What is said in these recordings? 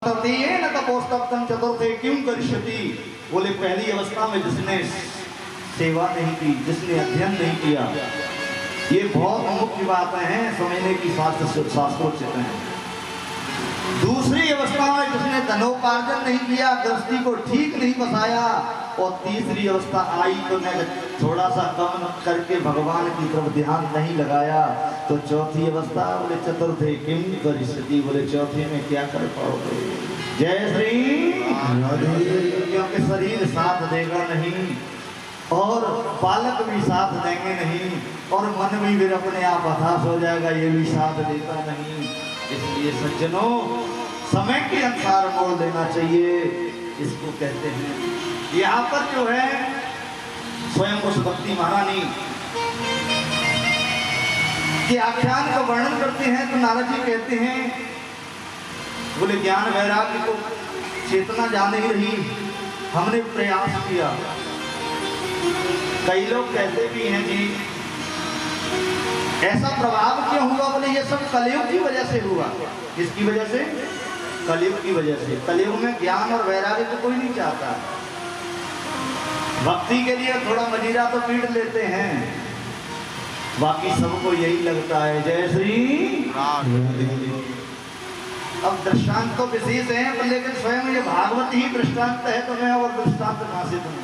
न तपोस्तप्तं चतुर्थे क्यों करिष्यति। बोले पहली अवस्था में जिसने सेवा नहीं की, जिसने अध्ययन नहीं किया, ये बहुत मुख्य बातें हैं समझने की, शास्त्रोचित हैं। दूसरी अवस्था में जिसने धनोपार्जन नहीं किया, गृहस्थी को ठीक नहीं बसाया, और तीसरी अवस्था आई तो मैं थोड़ा सा कम करके भगवान की तरफ ध्यान नहीं लगाया, तो चौथी अवस्था बोले चतुर्थे किम करिष्यति। बोले चौथे में क्या कर पाओगे। जय श्री, क्योंकि शरीर साथ देगा नहीं, और बालक भी साथ देंगे नहीं, और मन भी फिर अपने आप हताश हो जाएगा, ये भी साथ देता नहीं। इसलिए सज्जनों, समय के अनुसार मोड़ लेना चाहिए, इसको कहते हैं। यहाँ पर जो है स्वयं उस भक्ति महारानी के आख्यान का वर्णन करते हैं, तो नारद जी कहते हैं, बोले ज्ञान वैराग्य को चेतना जा नहीं रही, हमने प्रयास किया। कई लोग कहते भी हैं जी ऐसा प्रभाव क्यों हुआ। बोले ये सब कलयुग की वजह से हुआ। किसकी वजह से? कलयुग की वजह से। कलयुग में ज्ञान और वैराग्य को कोई नहीं चाहता। भक्ति के लिए थोड़ा मजीरा तो पीट लेते हैं, बाकी सबको यही लगता है। जय श्री। अब दृष्टांत तो विशेष है, पर लेकिन स्वयं ये भागवत ही दृष्टांत है, तो मैं और दृष्टांत कहां से दूं।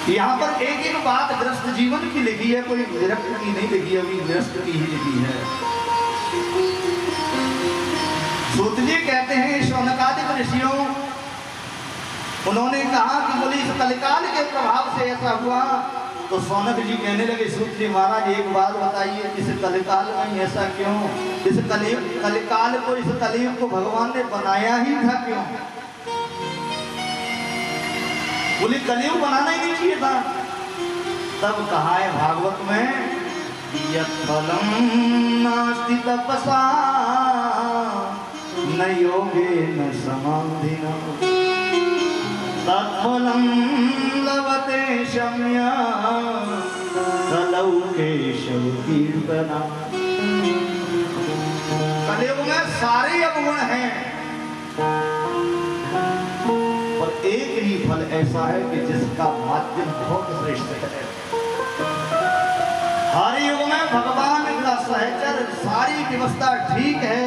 यहाँ पर एक एक बात गृहस्थ जीवन की लिखी है, कोई विरक्त की नहीं लिखी, अभी गृहस्थ की ही लिखी है। सूत जी कहते हैं शौनकादिक ऋषियों, उन्होंने कहा कि बोली इस कलिकाल के प्रभाव से ऐसा हुआ, तो शौनक जी कहने लगे सूत जी महाराज एक बात बताइए, इस कलिकाल में ऐसा क्यों? इस कलिकाल को, इस कलयुग को भगवान ने बनाया ही था क्यों? बोली कलयुग बनाना ही नहीं चाहिए था। तब कहा है भागवत में, यत्फलं नास्ति तपसा न योगे न समाधिना तत्फलं लभते शम्या कलौ केशव कीर्तना। कलयुग में सारे अवगुण हैं, और एक ही फल ऐसा है कि जिसका माध्यम बहुत श्रेष्ठ है। हर युग में भगवान का सहचर, सारी व्यवस्था ठीक है,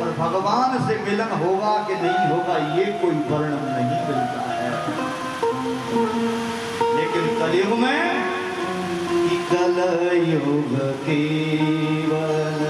पर भगवान से मिलन होगा कि नहीं होगा ये कोई वर्णन नहीं मिलता है। लेकिन कलयुग में कलयुग केवल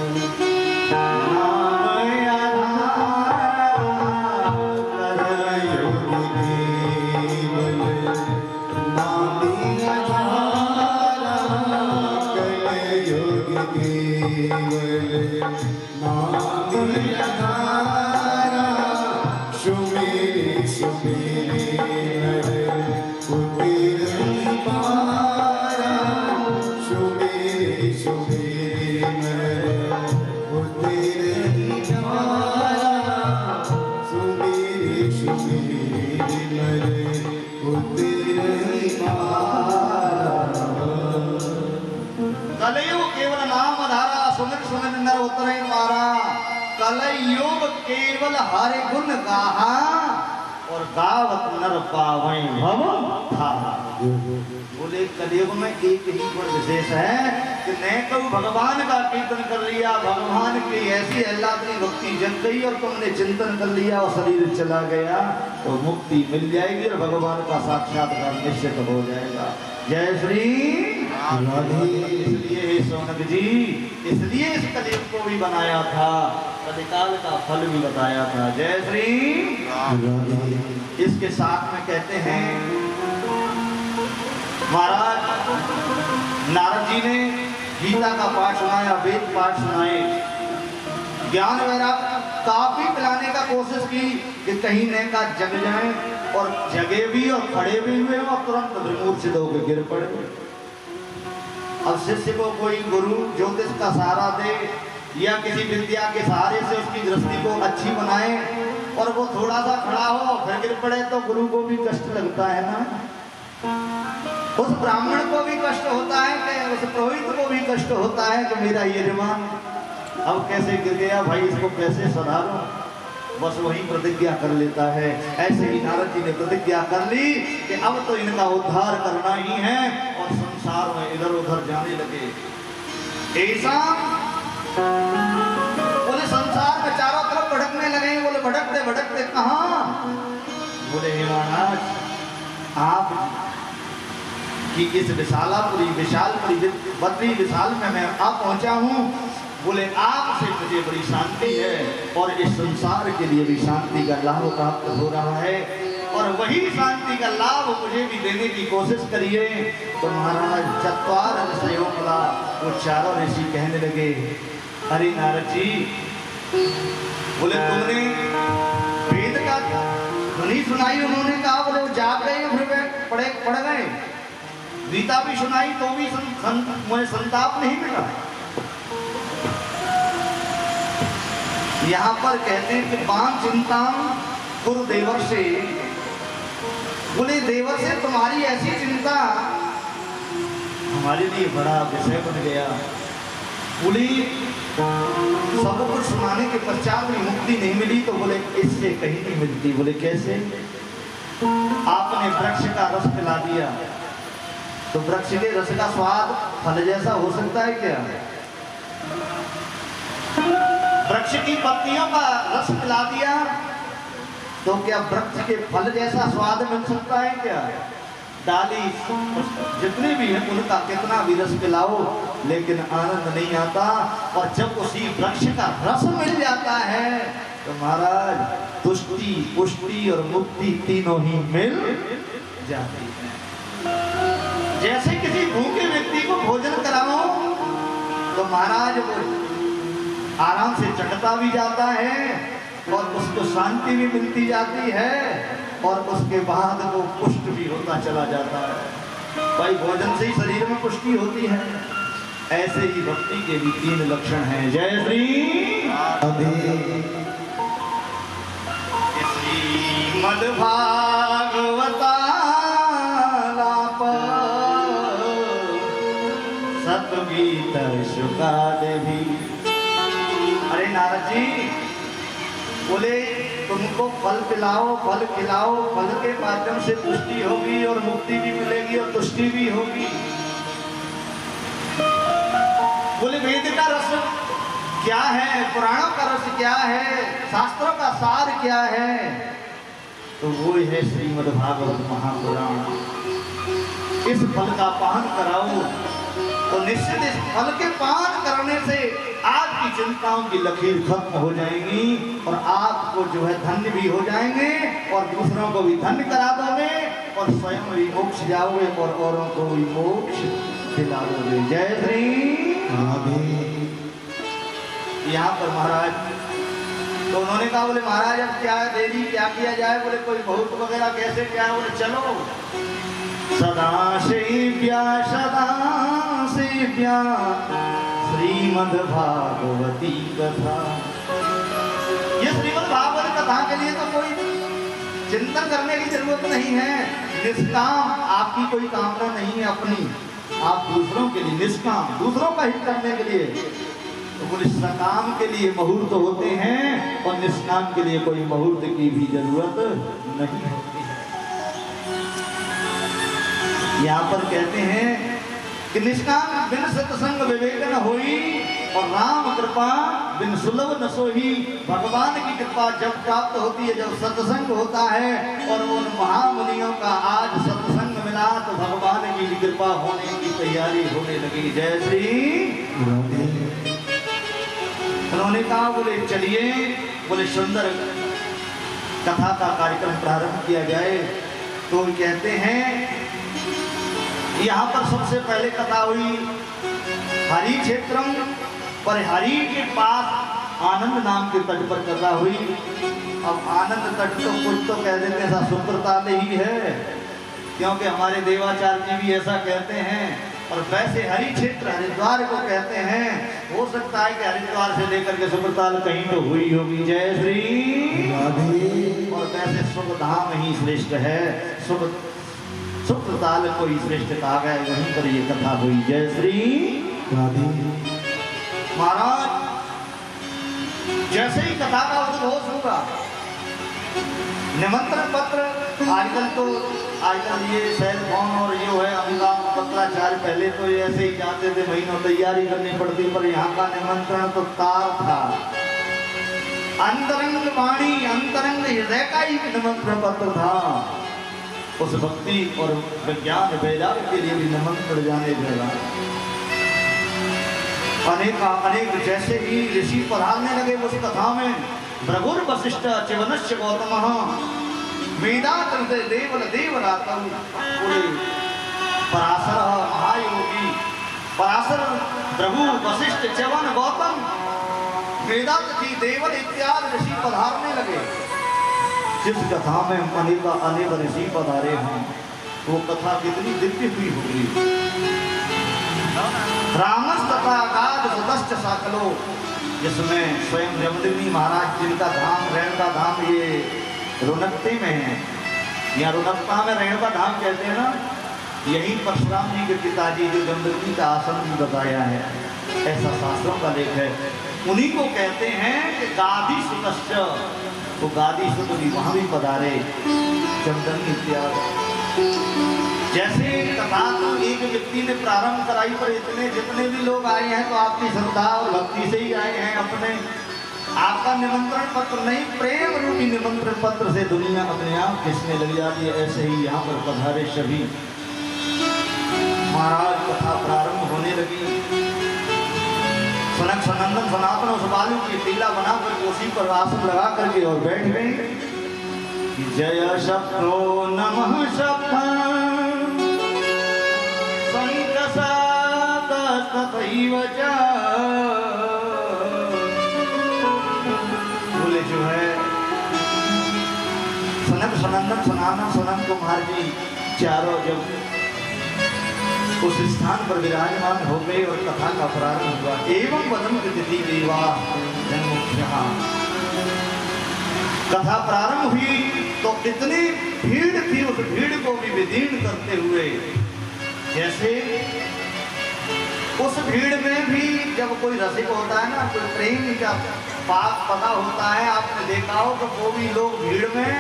कलयुग केवल हरि गुण गाहा, और गावत नर पावै भव धाहा। बोले कलयुग में एक ही गुण विशेष है कि न तो भगवान का कीर्तन कर लिया, भगवान की ऐसी अल्लाह भक्ति जग गई और तुमने चिंतन कर लिया और शरीर चला गया, तो मुक्ति मिल जाएगी और भगवान का साक्षात्कार निश्चित हो जाएगा। जय श्री। इसलिए शौनक जी, इसलिए इस कलयुग को भी बनाया था, कलिकाल का फल भी बताया था। जय श्री। इसके साथ में कहते हैं महाराज नारद जी ने गीता का पाठ सुनाया, वेद पाठ सुनाए, ज्ञान वैराग्य काफी पिलाने का कोशिश की कि कहीं न का जग जाए, और जगे भी और खड़े भी हुए और तुरंत विमूर्छित होकर गिर पड़े। अब शिष्य को कोई गुरु ज्योतिष का सहारा दे या किसी विद्या के सहारे से उसकी दृष्टि को अच्छी बनाए, और वो थोड़ा सा खड़ा हो फिर गिर पड़े, तो गुरु को भी कष्ट लगता है ना, उस ब्राह्मण को भी कष्ट होता है, कि उस पुरोहित को भी कष्ट होता है कि मेरा ये ऋण अब कैसे गिर गया भाई, इसको कैसे सुधारो। बस वही प्रतिज्ञा कर लेता है। ऐसे ही नारद जी ने प्रतिज्ञा कर ली कि अब तो इनका उद्धार करना ही है, और संसार में इधर उधर जाने लगे। ऐसा बोले संसार में चारों तरफ भटकने लगे। बोले भटकते भटकते कहाँ? बोले हे महाराज, आप कि इस विशालपुरी बद्री विशाल में मैं आप पहुंचा हूँ। बोले आपसे मुझे बड़ी शांति है, और इस संसार के लिए भी शांति का लाभ प्राप्त हो रहा है, और वही शांति का लाभ मुझे भी देने की कोशिश करिए। तो महाराज चत्वार ऋषियों वाला वो चारों ऋषि कहने लगे, अरे नारद जी, बोले तुमने वेद का ध्वनि सुनाई? उन्होंने कहा बोले वो जाग गए, फिर पढ़ गए। गीता भी सुनाई तो भी मुझे संताप नहीं मिला। यहाँ पर कहते हैं कि पांच चिंता गुरु देवर से, बोले देवर से तुम्हारी ऐसी चिंता हमारे लिए बड़ा विषय बन गया। बोली सब कुछ सुनाने के पश्चात भी मुक्ति नहीं मिली। तो बोले इससे कहीं नहीं मिलती। बोले कैसे? आपने वृक्ष का रस पिला दिया, तो वृक्ष के रस का स्वाद फल जैसा हो सकता है क्या? वृक्ष की पत्तियों का रस पिला दिया, तो क्या वृक्ष के फल जैसा स्वाद मिल सकता है क्या? डाली जितने भी हैं उनका कितना भी रस पिलाओ, लेकिन आनंद नहीं आता। और जब उसी वृक्ष का रस मिल जाता है तो महाराज तुष्टि, पुष्टि और मुक्ति तीनों ही मिल जाती है। जैसे किसी भूखे व्यक्ति को भोजन कराओ तो महाराज वो आराम से चटता भी जाता है, और उसको शांति भी मिलती जाती है, और उसके बाद वो पुष्ट भी होता चला जाता है। भाई भोजन से ही शरीर में पुष्टि होती है। ऐसे ही भक्ति के भी तीन लक्षण हैं। जय श्री श्रीमद्भागवतालाप सतगीत शुका देवी। अरे नारद जी, बोले तुमको फल पिलाओ, फल खिलाओ, फल के माध्यम से पुष्टि होगी और मुक्ति भी मिलेगी और तुष्टि भी होगी। बोले वेद का रस क्या है, पुराणों का रस क्या है, शास्त्रों का सार क्या है? तो वो है श्रीमद्भागवत महापुराण। इस फल का पान कराओ तो निश्चित इस फल के पान करने से आपकी चिंताओं की लकीर खत्म हो जाएगी, और आपको जो है धन्य भी हो जाएंगे, और दूसरों को भी धन्य करा दोगे, और स्वयं भी मोक्ष जाओगे, और औरों को भी मोक्ष दिलाओगे। जय श्री राधे। यहाँ पर महाराज तो उन्होंने कहा, बोले महाराज अब क्या देरी, क्या किया जाए? बोले कोई बहुत वगैरह कैसे क्या? बोले चलो सदा सेव्या श्रीमद्भागवती कथा। ये श्रीमद्भागवत कथा के लिए तो कोई चिंतन करने की जरूरत नहीं है। निष्काम, आपकी कोई कामना नहीं है अपनी, आप दूसरों के लिए निष्काम, दूसरों का हित करने के लिए। तो बोले सकाम के लिए मुहूर्त होते हैं, और निष्काम के लिए कोई मुहूर्त की भी जरूरत नहीं होती है। यहाँ पर कहते हैं कि निष्काम बिन सत्संग विवेक न होई, और राम कृपा बिन सुलभ न सोही। भगवान की कृपा जब प्राप्त होती है, जब सत्संग होता है, और उन महामुनियों का आज सत्संग मिला, तो भगवान की कृपा होने की तैयारी होने लगी। जय श्री। उन्होंने कहा, बोले चलिए, बोले सुंदर कथा का कार्यक्रम प्रारंभ किया जाए। तो कहते हैं यहाँ पर सबसे पहले कथा हुई हरि क्षेत्रम पर, हरि के पास आनंद नाम के तट पर कथा हुई। अब आनंद तट तो कुछ तो कह देते हैं सुप्रताल ही है, क्योंकि हमारे देवाचार्य जी भी ऐसा कहते हैं, और वैसे हरि क्षेत्र हरिद्वार को कहते हैं। हो सकता है कि हरिद्वार से लेकर के सुप्रताल कहीं तो हुई होगी। जय श्री राधे। और वैसे शुभ धाम ही श्रेष्ठ है, सुप्रताल को ही श्रेष्ठ कहा गया, वहीं पर ये कथा हुई। जय श्री राधे। महाराज जैसे ही कथा का उद्घोष होगा, निमंत्रण पत्र आजकल ये सेल फोन और ये है अमिताभ पत्राचार्य, पहले तो ये ऐसे ही जाते थे, महीनों तैयारी करनी पड़ती, पर यहाँ का निमंत्रण तो तार था। अंतरंग वाणी, अंतरंग हृदय का ही निमंत्रण पत्र था। उस भक्ति और विज्ञान वैराग्य के लिए भी निमंत्रण जाने लगा। अनेक जैसे ही ऋषि पधारने लगे उस कथा में, भृगुर वशिष्ठ च्यवनश्च गौतमः वेदांत देवल देवरातौ, पूरे पराशर महायोगी पराशर भृगु वशिष्ठ च्यवन गौतम वेदांत देवल इत्यादि ऋषि पधारने लगे। जिस कथा में अनेक ऋषि पधारे हैं वो कथा कितनी दिव्य हुई होगी। रामस तथा गाद सुतश्च साकलो, जिसमें स्वयं जमदग्नि महाराज जिनका धाम रेणुका धाम ये रुनकते में है, या रुनकता में रेणुका धाम कहते हैं ना, यही परशुराम जी के पिताजी जो जमदग्नि का आसन भी बताया है, ऐसा शास्त्रों का लेख है। उन्हीं को कहते हैं कि गादी सुतश्च, वो गादी सुत भी वहां भी पधारे जमदग्नि इत्यादि। जैसे कथा तो एक व्यक्ति ने प्रारंभ कराई, पर इतने जितने भी लोग आए हैं तो आपकी श्रद्धा और भक्ति से ही आए हैं। अपने आपका निमंत्रण पत्र नहीं, प्रेम रूपी निमंत्रण पत्र से दुनिया अपने आप किसने लग जाती है। ऐसे ही यहाँ पर पधारे सभी। महाराज कथा प्रारंभ होने लगी। सनक सनंदन सनातन उस बालू की टीला बना कर उसी पर आसन लगा करके और बैठ गए। जय शक्रो नमः शक्ता बोले जो है सनक सनंदन सनातन सनत कुमार जी चारों जब उस स्थान पर विराजमान हो गए और कथा का प्रारंभ हुआ। एवं वदन तिथि देवा जन्मुख्या, कथा प्रारंभ हुई तो इतनी भीड़ थी, उस भीड़ को भी विदीर्ण करते हुए, जैसे उस भीड़ में भी जब कोई रसिक होता है ना, कोई प्रेम का बात पता होता है, आपने देखा हो तो वो भी लोग भीड़ में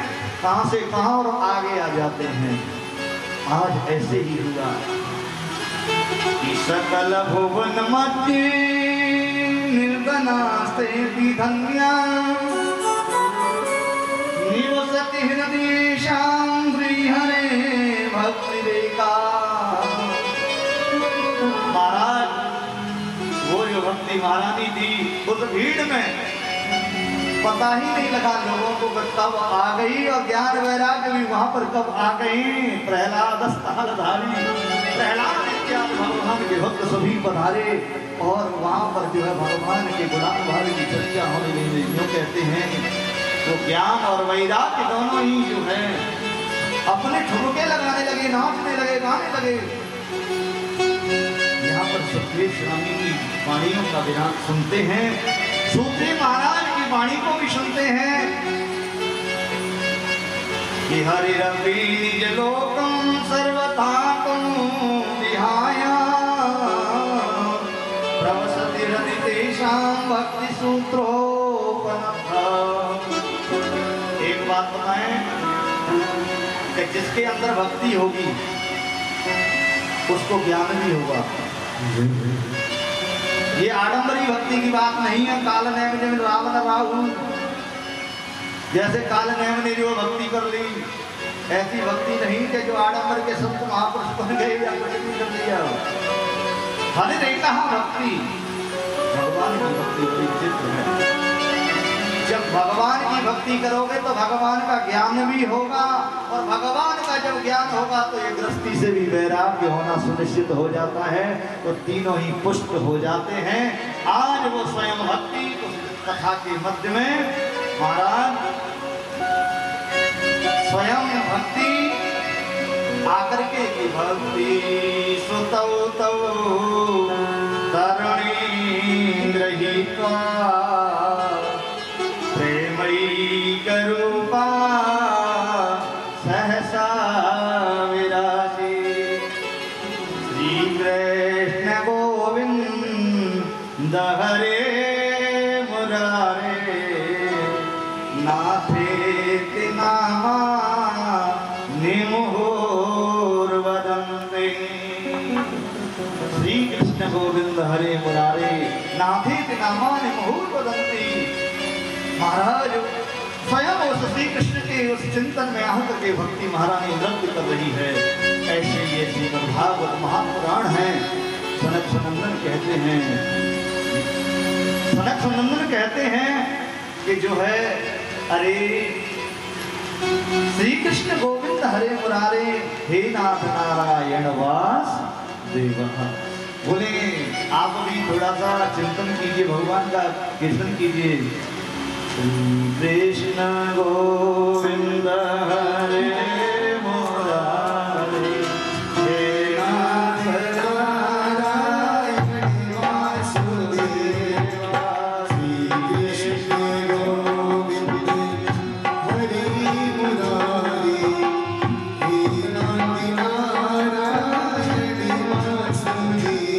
कहां से कहां और आगे आ जाते हैं। आज ऐसे ही हुआ। सकल भुवन मध्य निर्गनास्ते धन्या निवसति हृदयेषां श्रीहरे भक्ति रेखा। महाराज वो जो भक्ति महारानी थी उस भीड़ में पता ही नहीं लगा लोगों को कब आ गई, और ज्ञान वैराग्य भी वहां पर कब आ गई। प्रहलाद स्थानधारी प्रहलाद इत्यादि भगवान के भक्त सभी पधारे और वहां पर जो है भगवान के गुणानुभाव की चर्चा होने लगी। यूँ कहते हैं वो ज्ञान और वैराग्य दोनों ही जो है अपने ठुमके लगाने लगे, नाचने लगे, गाने लगे। यहाँ पर सतलेश स्वामी की वाणियों का विराम सुनते हैं, सूत्री महाराज की वाणी को भी सुनते हैं कि हरि रवि निज लोकम सर्वथा विहाया प्रवसति हृदि तेषां भक्ति सूत्रोपनता। एक बात बताएं कि जिसके अंदर भक्ति होगी उसको ज्ञान भी होगा। ये आडंबरी भक्ति की बात नहीं है। काल नैम रावण राहु, जैसे काल नैम ने जो भक्ति कर ली, ऐसी भक्ति नहीं कि जो आडंबर के संत महापुरुष बन गए या कुछ भी कर लिया। हरे नहीं कहा भक्ति, भगवान की भक्ति बड़ी चित्र है। जब भगवान की भक्ति करोगे तो भगवान का ज्ञान भी होगा, और भगवान का जब ज्ञान होगा तो ये गृहस्थी से भी वैराग्य होना सुनिश्चित हो जाता है, तो तीनों ही पुष्ट हो जाते हैं। आज वो स्वयं भक्ति उस कथा के मध्य में महाराज स्वयं भक्ति आकर के की भक्ति सुतौ तौ तरुणी गृहीत्वा प्रेमयी करूपा सहसा विराजे। श्री कृष्ण गोविंद हरे मुरारे नाथे नामा निमुहुर्वदन्ते। श्री कृष्ण गोविंद हरे मुरारे नाथेति नामानि मुहुर्वदन्ति। महाराज स्वयं उस श्री कृष्ण के उस चिंतन में आहत के भक्ति महारानी नृत्य कर रही है। ऐसे ये श्रीमद्भागवत महापुराण है। सनक सनंदन कहते हैं कि जो है अरे श्री कृष्ण गोविंद हरे मुरारे हे नाथ नारायण वास देव। बोले आप भी थोड़ा सा चिंतन कीजिए, भगवान का कीर्तन कीजिए। कृष्ण गोविंद हरे मुरारे हे नाथ नारायण वासुदेव। श्री कृष्ण गोविंद हरे मुरारे हे नाथ नारायण वासुदेव।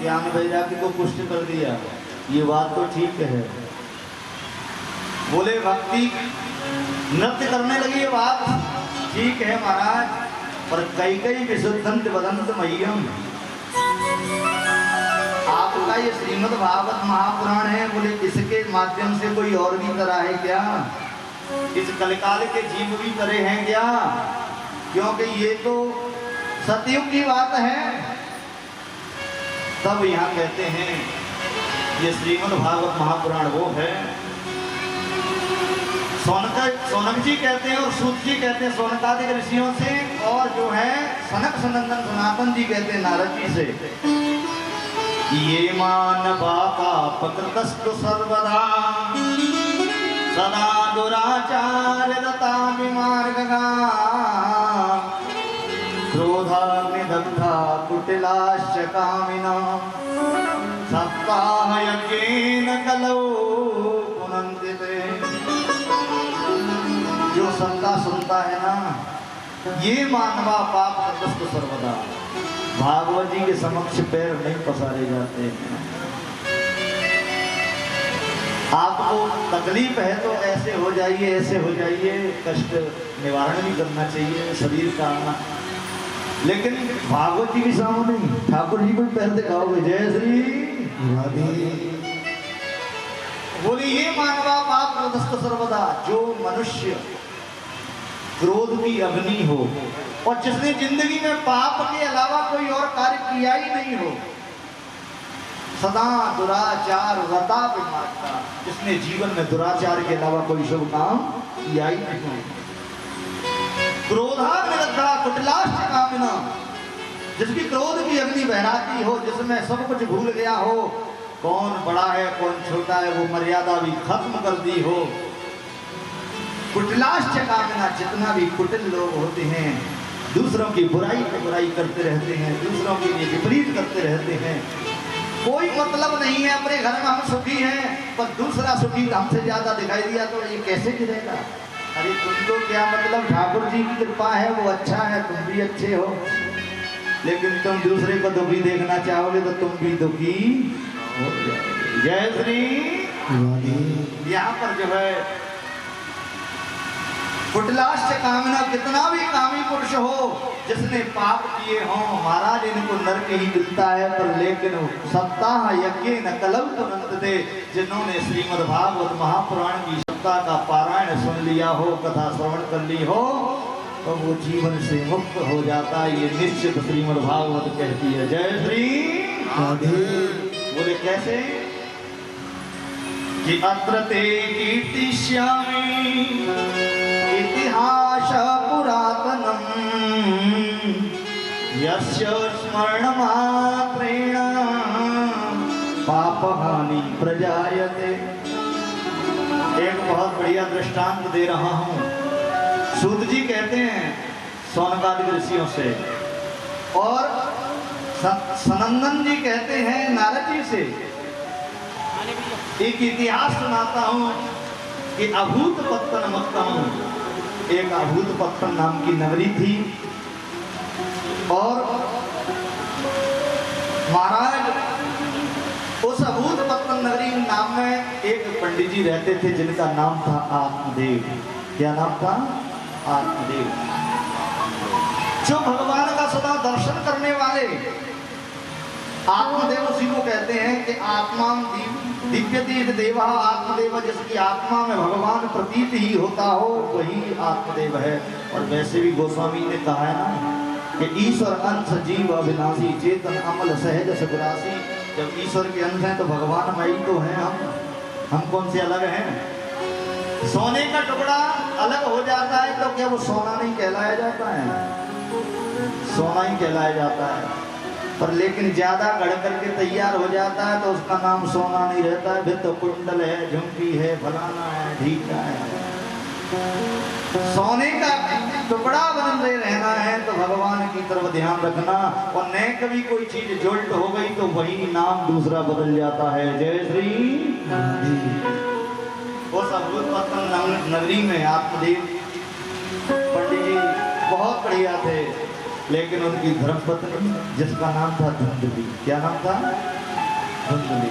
ज्ञान वैराग्य को पुष्ट कर दिया, ये बात तो ठीक है। बोले भक्ति नृत्य करने लगी, ये बात ठीक है महाराज, पर कई कई विशुद्धंत वदंत मह्यम। आपका ये श्रीमद् भागवत महापुराण है, बोले इसके माध्यम से कोई और भी तरह है क्या? इस कलिकाल के जीव भी तरह हैं क्या? क्योंकि ये तो सतयुग की बात है। तब यहाँ कहते हैं ये श्रीमद् भागवत महापुराण वो है। सोनक जी कहते हैं और सूत जी कहते हैं सोनकादि ऋषियों से, और जो है सनक सनंदन सनातन जी कहते हैं नारद जी से। ये मानवा पापकृतस्तु सर्वदा सदा दुराचार्यता विमार्गगा क्रोधाग्निदग्धा कुटिलाश्च कामिना सप्ताह यज्ञेन कलौ पुनन्ति ते। जो सत्ता सुनता है ना, ये मानवा पाप कृतस्तु सर्वदा, भागवत जी के समक्ष पैर नहीं पसारे जाते हैं। आपको तकलीफ है तो ऐसे हो जाइए, ऐसे हो जाइए, कष्ट निवारण भी करना चाहिए शरीर का। लेकिन भागवत जी के सामने ठाकुर जी को पैर दिखाओगे, जय श्री राधे। बोले ये मानवा पाप कृतस्तु सर्वदा, जो मनुष्य क्रोध की अग्नि हो और जिसने जिंदगी में पाप के अलावा कोई और कार्य किया ही नहीं हो, सदा दुराचार रता विमाता, जिसने जीवन में दुराचार के अलावा कोई शुभ काम किया ही नहीं। क्रोधा निरग्धा कुटिलाश्च कामिना, जिसकी क्रोध की अग्नि बहराती हो, जिसमें सब कुछ भूल गया हो, कौन बड़ा है कौन छोटा है वो मर्यादा भी खत्म कर दी हो। कुटिलाश्च कामिना, जितना भी कुटिल लोग होते हैं दूसरों की बुराई पे बुराई करते रहते हैं, दूसरों के लिए विपरीत करते रहते हैं, कोई मतलब नहीं है। अपने घर में हम सुखी हैं पर दूसरा सुखी हमसे ज्यादा दिखाई दिया तो ये कैसे गिरेगा। अरे तुमको क्या मतलब, ठाकुर जी की कृपा है वो अच्छा है, तुम भी अच्छे हो, लेकिन तुम दूसरे को दुखी देखना चाहोगे तो तुम भी दुखी हो जाओगे। जय श्री। यहाँ पर जो है कुटिलाश्च कामिना, कितना भी कामी पुरुष हो जिसने पाप किए हों महाराज इनको नरक ही मिलता है, पर लेकिन सप्ताह यज्ञ न कलौ तो नंदते, जिन्होंने श्रीमद् भागवत महापुराण की सप्ताह का पारायण सुन लिया हो, कथा श्रवण कर ली हो, तो वो जीवन से मुक्त हो जाता है। ये निश्चित श्रीमद् भागवत कहती है। जय श्री। बोले कैसे कि अत्र ते कीर्तिष्यामि इतिहास पुरातनम यस्य स्मरणमात्रेण पापहानि प्रजायते। एक बहुत बढ़िया दृष्टांत दे रहा हूं। सूत जी कहते हैं सौनकादि ऋषियों से, और सनंदन जी कहते हैं नारद जी से। एक इतिहास सुनाता हूं कि अभूत पत्तन मत्तम, एक अभूत पत्तन नाम की नगरी थी, और महाराज उस अभूत पत्तन नगरी नाम में एक पंडित जी रहते थे जिनका नाम था आत्मदेव। क्या नाम था? आत्मदेव। जो भगवान का सदा दर्शन करने वाले, आत्मदेव उसी को कहते हैं कि आत्मा दिव्यति देवा आत्मदेव, जिसकी आत्मा में भगवान प्रतीत ही होता हो वही आत्मदेव है। और वैसे भी गोस्वामी ने कहा है ना कि ईश्वर अंश जीव अविनाशी चेतन अमल सहज सगुरासी। जब ईश्वर के अंश हैं तो भगवान मई तो हैं हम कौन से अलग हैं। सोने का टुकड़ा अलग हो जाता है तो क्या वो सोना नहीं कहलाया जाता है? सोना ही कहलाया जाता है, पर लेकिन ज्यादा गढ़ करके तैयार हो जाता है तो उसका नाम सोना नहीं रहता है, फिर तो कुंडल है, झुमकी है, फलाना है, ढीका है। सोने का टुकड़ा बने रहना है तो भगवान की तरफ ध्यान रखना, और न कभी कोई चीज जोल्ट हो गई तो वही नाम दूसरा बदल जाता है। जय श्री। उस अभूत पत्तन नगरी में आत्मदेव पंडित जी बहुत बढ़िया थे, लेकिन उनकी धर्मपत्नी जिसका नाम था धुंधली। क्या नाम था? धुंधली,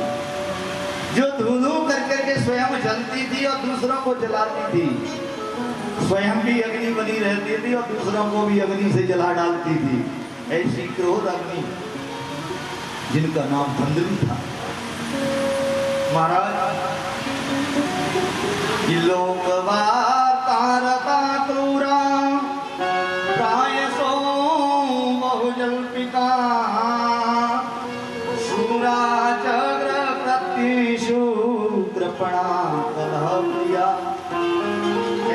जो धुआं कर करके स्वयं जलती थी और दूसरों को जलाती थी, स्वयं भी अग्नि बनी रहती थी और दूसरों को भी अग्नि से जला डालती थी। ऐसी क्रोध अग्नि जिनका नाम धुंधली था। महाराज लोकवार्ता क्रूरा प्रायसो बहुजल्पिता शूराचग्र प्रत्येषु कृपणा कलह प्रिया।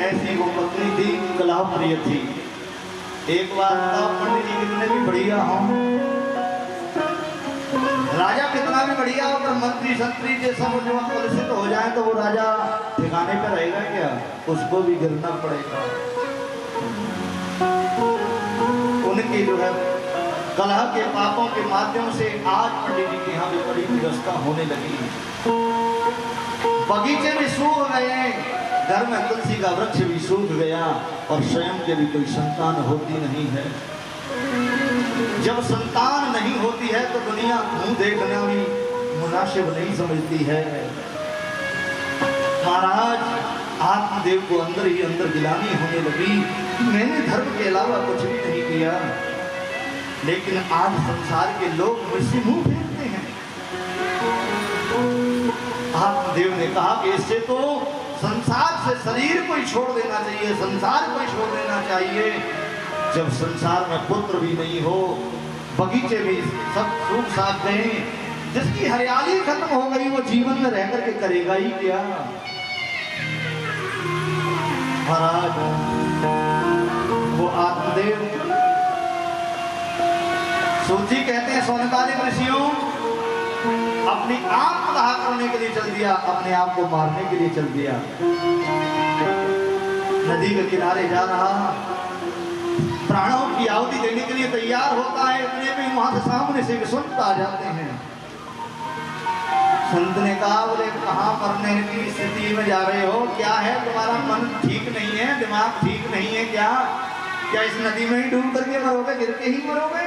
ऐसी वो पत्नी थी, कलह प्रिय थी। एक बार पंडित जी कितने भी बढ़िया हों, राजा कितना भी बढ़िया हो, पर मंत्री संतरी के सब जो कलुषित हो जाए तो वो राजा ठिकाने पे रहेगा क्या? उसको भी गिरना पड़ेगा। उनकी जो है कलह के पापों के माध्यम से आज पंडित जी के यहाँ भी बड़ी व्यवस्था होने लगी। बगीचे भी सूख गए, घर में तुलसी का वृक्ष भी सूख गया, और स्वयं के भी कोई संतान होती नहीं है। जब संतान नहीं होती है तो दुनिया मुंह देखना भी मुनासिब नहीं समझती है। महाराज आत्मदेव को अंदर ही अंदर गिलानी होने लगी, मैंने धर्म के अलावा कुछ भी नहीं किया, लेकिन आज संसार के लोग मुझसे मुंह फेरते हैं। आत्मदेव ने कहा कि इससे तो संसार से शरीर को ही छोड़ देना चाहिए, संसार को ही छोड़ देना चाहिए। जब संसार में पुत्र भी नहीं हो, बगीचे भी सब सूख साफ गए, जिसकी हरियाली खत्म हो गई वो जीवन में रह करके करेगा ही क्या। महाराज वो आत्मदेव सूजी कहते हैं सोनकालिक ऋषियों अपनी आंख दाह करने के लिए चल दिया, अपने आप को मारने के लिए चल दिया। नदी के किनारे जा रहा, प्राणों की आहुति देने के लिए तैयार होता है, इतने में वहां से सामने से संत आ जाते हैं। संत ने कहा बोले कहाँ मरने की स्थिति में जा रहे हो, क्या है तुम्हारा मन ठीक नहीं है, दिमाग ठीक नहीं है क्या? क्या इस नदी में ही डूब करके मरोगे, गिर के ही मरोगे?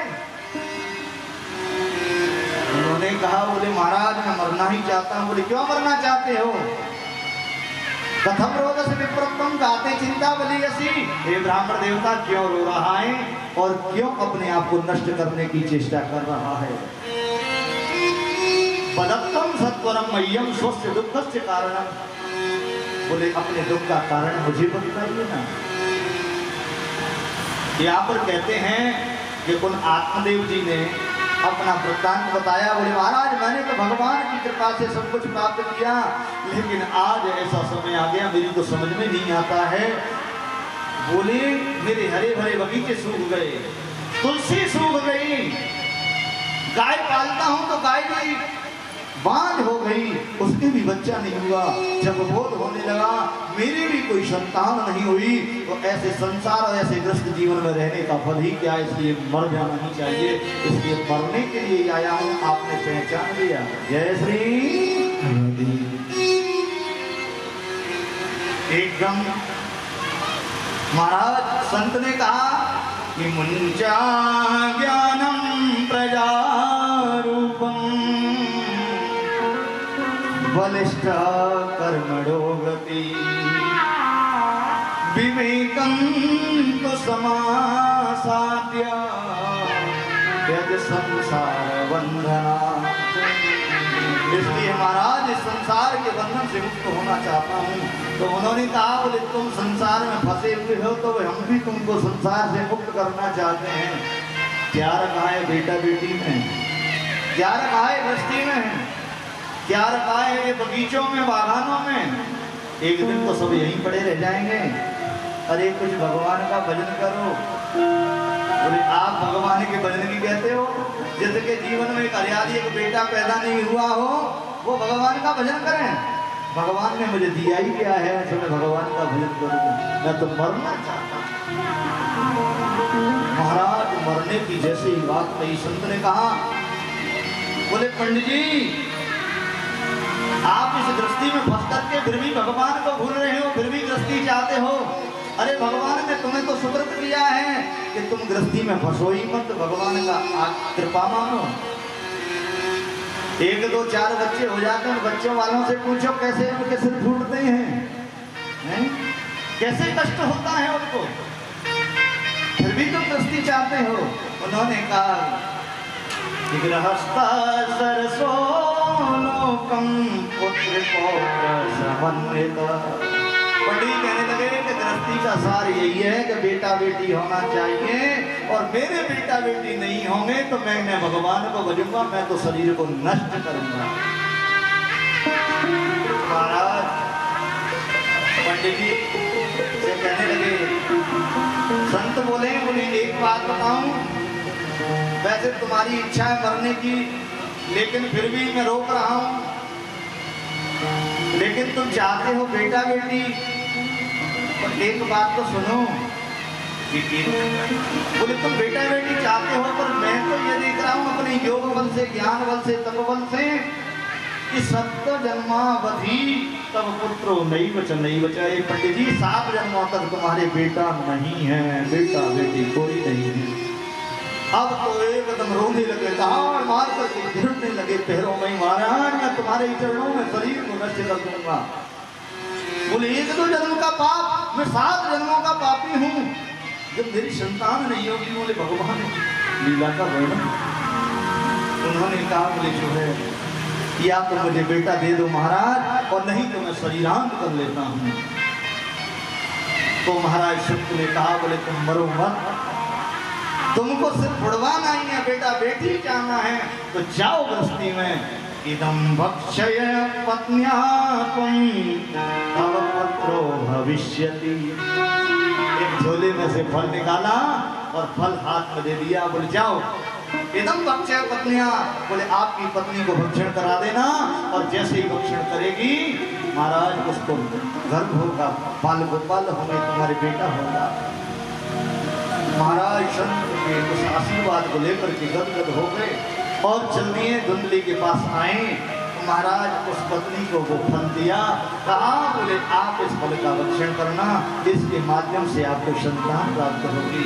उन्होंने कहा बोले महाराज मैं मरना ही चाहता हूँ। बोले क्यों मरना चाहते हो? कथम रोदस विप्रत्वम गाते चिंता बलियसी, हे ब्राह्मण देवता क्यों रो रहा है और क्यों अपने आप को नष्ट करने की चेष्टा कर रहा है? पदत्तम सत्वरम मह्यम स्वस्य दुःखस्य कारणम, बोले अपने दुख का कारण मुझे बताइए ना। यहाँ पर कहते हैं कि उन आत्मदेव जी ने अपना वृत्तांत बताया। बोले महाराज मैंने तो भगवान की कृपा से सब कुछ प्राप्त किया, लेकिन आज ऐसा समय आ गया मेरी तो समझ में नहीं आता है। बोले मेरे हरे भरे बगीचे सूख गए, तुलसी सूख गई, गाय पालता हूं तो गाय भी बांझ हो गई, उसके भी बच्चा नहीं हुआ। जब बोध होने लगा मेरी भी कोई संतान नहीं हुई, तो ऐसे संसार और ऐसे ग्रस्त जीवन में रहने का फल ही क्या, इसलिए मर जाना ही चाहिए। इसलिए मरने के लिए आया हूं, आपने पहचान लिया। जय श्री एकदम महाराज संत ने कहा कि मुंचा ज्ञानम प्रजारूपम बलिष्ठ कर्मणो गति विवेकं तो समासाद्य यद संसार बंधना। इसलिए महाराज इस संसार के बंधन से मुक्त होना चाहता हूँ। तो उन्होंने कहा बोले तुम संसार में फंसे हुए हो तो हम भी तुमको संसार से मुक्त करना चाहते हैं। क्या रखा है बेटा बेटी में, क्या रखा है बस्ती में, क्या रखा है बगीचों में, बागानों में? एक दिन तो सब यहीं पड़े रह जाएंगे। अरे कुछ भगवान का भजन करो। बोले आप भगवान के भजन की कहते हो? जिसके जीवन में एक हरियाली एक बेटा पैदा नहीं हुआ हो वो भगवान का भजन करें? भगवान ने मुझे दिया ही क्या है तो मैं भगवान का भजन करूँ? मैं तो मरना चाहता हूँ। महाराज मरने की जैसे ही बात कही संत ने कहा बोले पंडित जी आप इस गृहस्थी में फंस करके फिर भी भगवान को भूल रहे हो, फिर भी गृहस्थी चाहते हो। अरे भगवान ने तुम्हें तो सुकृत किया है कि तुम गृहस्थी में फंसो ही मत, भगवान का कृपा मानो। 1 2 4 बच्चे हो जाते हैं, बच्चों वालों से पूछो कैसे उनके सिर फूटते हैं, कैसे कष्ट होता है उनको, फिर भी तुम गृहस्थी चाहते हो। उन्होंने कहा गृहस्थ सरसो लोकम पुत्र पौत्र समन्वित। पंडित कहने लगे कि गृहस्थी का सार यही है कि बेटा बेटी होना चाहिए, और मेरे बेटा बेटी नहीं होंगे तो मैं भगवान को भजूंगा, मैं तो शरीर को नष्ट करूंगा। महाराज पंडित जी से कहने लगे, संत बोले एक बात बताऊं, वैसे तुम्हारी इच्छा है मरने की, लेकिन फिर भी मैं रोक रहा हूं। लेकिन तुम चाहते हो बेटा बेटी, और एक बात तो सुनो, बोले तुम बेटा बेटी चाहते हो, पर मैं तो ये देख रहा हूं अपने योग बल से, ज्ञान बल से, तप बल से कि 7 जन्मावधि तब पुत्रो नहीं बचा, नहीं बचा। ये पंडित जी 7 जन्मों तक तुम्हारे बेटा नहीं है, बेटा बेटी कोई नहीं है। अब तो एकदम रोने लगे, दहाड़ मार करके गिरने लगे पैरों में, महाराज मैं तुम्हारे चरणों में शरीर को नष्ट कर दूंगा। बोले 1 2 जन्म का पाप, मैं 7 जन्मों का पापी हूँ, जब मेरी संतान नहीं होगी। बोले भगवान लीला का वर्णन। उन्होंने कहा बोले जो है या तो मुझे बेटा दे दो महाराज, और नहीं तो मैं शरीरांत कर लेता हूँ। तो महाराज संत ने कहा बोले तुम मरो मत, तुमको सिर्फ बुढ़वाना ही है, बेटा बेटी जाना है तो जाओ गृहस्थी में। इदं भक्षय पत्न्या तव पुत्रो भविष्यति। एक झोले में से फल निकाला और फल हाथ में दे दिया, बोले जाओ इदं भक्षय पत्न्या, बोले आपकी पत्नी को भक्षण करा देना, और जैसे ही भक्षण करेगी महाराज उसको गर्भ होगा, बाल गोपाल होंगे, तुम्हारे बेटा होगा। महाराज शंकर के उस आशीर्वाद को लेकर के गदगद हो गए और चल दिए धुंधली के पास आए। महाराज उस पत्नी को वो फल दिया, कहा बोले आप इस फल का भक्षण करना, इसके माध्यम से आपको संतान प्राप्त होगी।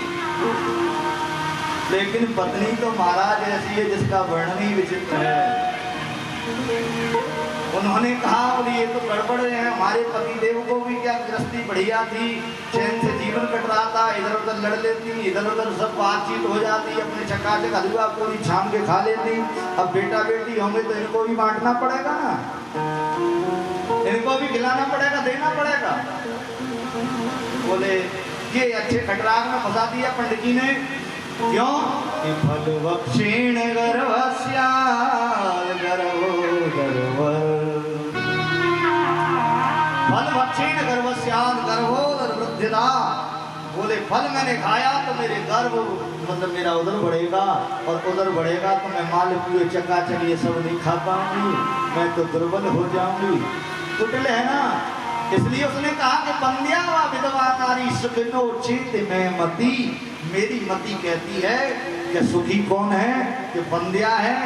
लेकिन पत्नी तो महाराज ऐसी है जिसका वर्णन ही विचित्र है। उन्होंने कहा बोले ये तो गड़बड़ है, हमारे पति देव को भी क्या गृहस्थी बढ़िया थी, चैन से जीवन कट रहा था, इधर उधर लड़ लेती, इधर उधर सब बातचीत हो जाती, अपने चकाचक हलवा पूरी छान के खा लेती। अब बेटा बेटी होंगे तो इनको भी बांटना पड़ेगा ना, इनको भी खिलाना पड़ेगा, देना पड़ेगा। बोले ये अच्छे खटराग में फंसा दिया पंडित जी ने। क्यों? फल वक्षीण गर्भस्याल गर्भो फल भक्षीण गर्भस्याद गर्भोदर वृद्धिदा। बोले फल मैंने खाया तो मेरे गर्भ मतलब मेरा उधर बढ़ेगा, और उधर बढ़ेगा तो मैं माल पूरे चकाचक ये सब नहीं खा पाऊंगी, मैं तो दुर्बल हो जाऊंगी। कुटिल है ना, इसलिए उसने कहा कि बंध्या वा विधवा नारी सुखिनो चित में मती। मेरी मती कहती है कि सुखी कौन है, कि बंध्या है,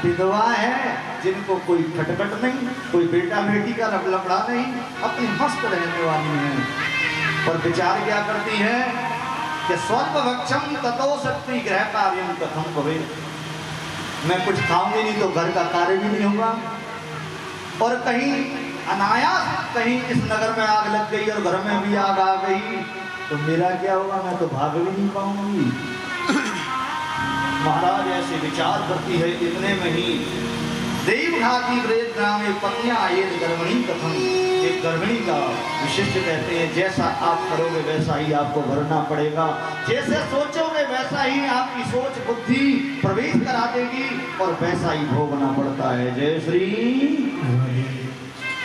विधवा है, जिनको कोई खटखट नहीं, कोई बेटा बेटी का लफड़ा नहीं, अपनी मस्त रहने वाली है। पर विचार क्या करती है कि स्वल्प भक्षम ततो शक्ति गृह कार्यम कथम भवे। मैं कुछ खाऊंगी नहीं तो घर का कार्य भी नहीं होगा, और कहीं अनायास कहीं इस नगर में आग लग गई और घर में भी आग आ गई तो मेरा क्या होगा, मैं तो भाग भी नहीं पाऊंगी। महाराज ऐसे विचार करती है। इतने में ही देव घाती प्रेत नाम पत्नियां आये गर्भिणी कथम। एक गर्भिणी का विशिष्ट कहते हैं जैसा आप करोगे वैसा ही आपको भरना पड़ेगा, जैसे सोचोगे वैसा ही आपकी सोच बुद्धि प्रवेश करा देगी और वैसा ही भोगना पड़ता है। जय श्री,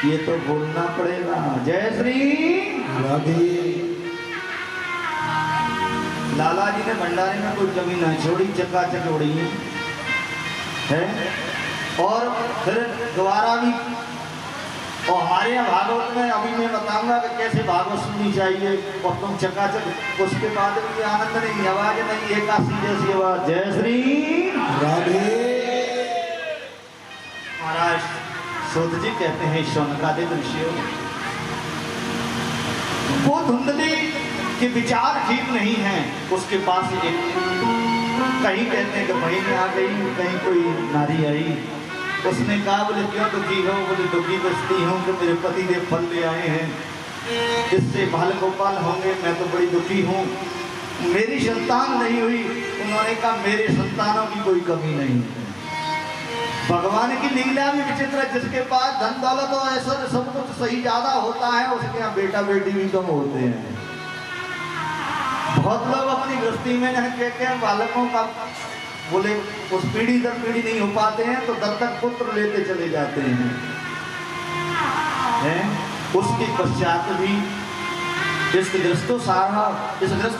ये तो बोलना पड़ेगा। जय श्री राधे। लाला जी ने भंडारे में कोई कमी ना छोड़ी, चकाचक उड़ी है। और फिर दोबारा भी, और हमारे यहाँ भागवत में अभी मैं बताऊंगा कि कैसे भागवत सुननी चाहिए, और तुम चकाचक उसके बाद भी आनंद नहीं, आवाज नहीं, एकासी जैसी आवाज। जय श्री राधे। महाराज सूत जी कहते हैं शौनकादिक ऋषियों, वो धुंधली के विचार ठीक नहीं है, उसके पास एक कहीं कहते हैं कि बहन आ गई, कहीं कोई नारी आई। उसने कहा बोले क्यों दुखी हो? बोले दुखी बचती हूँ कि मेरे पति देव फल ले आए हैं, इससे बाल गोपाल होंगे, मैं तो बड़ी दुखी हूँ, मेरी संतान नहीं हुई। उन्होंने कहा मेरे संतानों की कोई कमी नहीं है। भगवान की लीला भी विचित्र है, जिसके पास धन दौलत और ऐसा सब कुछ सही ज्यादा होता है, उसके यहाँ बेटा बेटी भी कम होते हैं। बहुत लोग अपनी गृहस्थी में कहते हैं बालकों का बोले उस पीढ़ी दर पीढ़ी नहीं हो पाते हैं तो दत्तक पुत्र लेते चले जाते हैं। उसके पश्चात भी इस गृहस्थ